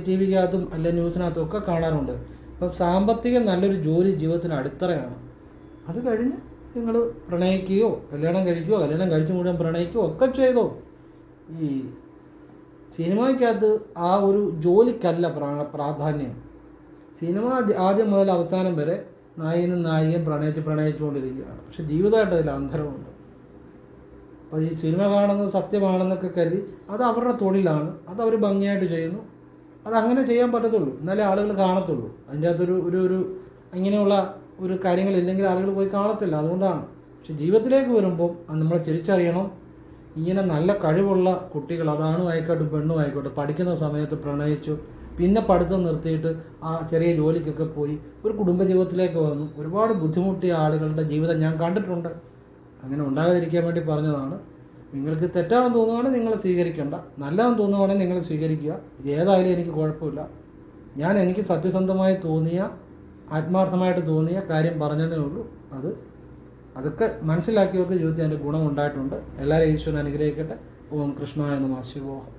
ടി വിക്കകത്തും അല്ലെ ന്യൂസിനകത്തും ഒക്കെ കാണാറുണ്ട്. അപ്പം സാമ്പത്തികം നല്ലൊരു ജോലി ജീവിതത്തിന് അടിത്തറയാണ്. അത് കഴിഞ്ഞ് നിങ്ങൾ പ്രണയിക്കുകയോ കല്യാണം കഴിക്കുകയോ കല്യാണം കഴിച്ചു മുഴുവൻ പ്രണയിക്കുകയോ ഒക്കെ ചെയ്തോ. ഈ സിനിമയ്ക്കകത്ത് ആ ഒരു ജോലിക്കല്ല പ്രാധാന്യം. സിനിമ ആദ്യം മുതൽ അവസാനം വരെ നായികനും നായികയും പ്രണയിച്ചുകൊണ്ടിരിക്കുകയാണ്. പക്ഷെ ജീവിതമായിട്ട് അതിൽ അന്തരമുണ്ട്. അപ്പോൾ ഈ സിനിമ കാണുന്നത് സത്യമാണെന്നൊക്കെ കരുതി അത് അവരുടെ തൊഴിലാണ്, അത് അവർ ഭംഗിയായിട്ട് ചെയ്യുന്നു. അതങ്ങനെ ചെയ്യാൻ പറ്റത്തുള്ളൂ, എന്നാലേ ആളുകൾ കാണത്തുള്ളൂ. അതിൻ്റെ അകത്തൊരു ഒരു ഒരു ഇങ്ങനെയുള്ള ഒരു കാര്യങ്ങളില്ലെങ്കിൽ ആളുകൾ പോയി കാണത്തില്ല. അതുകൊണ്ടാണ്. പക്ഷെ ജീവിതത്തിലേക്ക് വരുമ്പോൾ നമ്മൾ തിരിച്ചറിയണം, ഇങ്ങനെ നല്ല കഴിവുള്ള കുട്ടികൾ, അതാണും ആയിക്കോട്ടെ പെണ്ണും ആയിക്കോട്ടെ, പഠിക്കുന്ന സമയത്ത് പ്രണയിച്ചു, പിന്നെ പഠിത്തം നിർത്തിയിട്ട് ആ ചെറിയ ജോലിക്കൊക്കെ പോയി ഒരു കുടുംബജീവിതത്തിലേക്ക് വന്നു. ഒരുപാട് ബുദ്ധിമുട്ടിയ ആളുകളുടെ ജീവിതം ഞാൻ കണ്ടിട്ടുണ്ട്. അങ്ങനെ ഉണ്ടാകാതിരിക്കാൻ വേണ്ടി പറഞ്ഞതാണ്. നിങ്ങൾക്ക് തെറ്റാണെന്ന് തോന്നുകയാണെങ്കിൽ നിങ്ങൾ സ്വീകരിക്കേണ്ട, നല്ലതെന്ന് തോന്നുകയാണെങ്കിൽ നിങ്ങൾ സ്വീകരിക്കുക. ഇത് ഏതായാലും എനിക്ക് കുഴപ്പമില്ല. എനിക്ക് സത്യസന്ധമായി തോന്നിയ, ആത്മാർത്ഥമായിട്ട് തോന്നിയ കാര്യം പറഞ്ഞതേ ഉള്ളൂ. അതൊക്കെ മനസ്സിലാക്കിയവർക്ക് ജീവിതത്തിൽ അതിൻ്റെ ഗുണമുണ്ടായിട്ടുണ്ട്. എല്ലാവരും ഈശ്വരൻ അനുഗ്രഹിക്കട്ടെ. ഓം കൃഷ്ണായ നമഃ ശിവോഹം.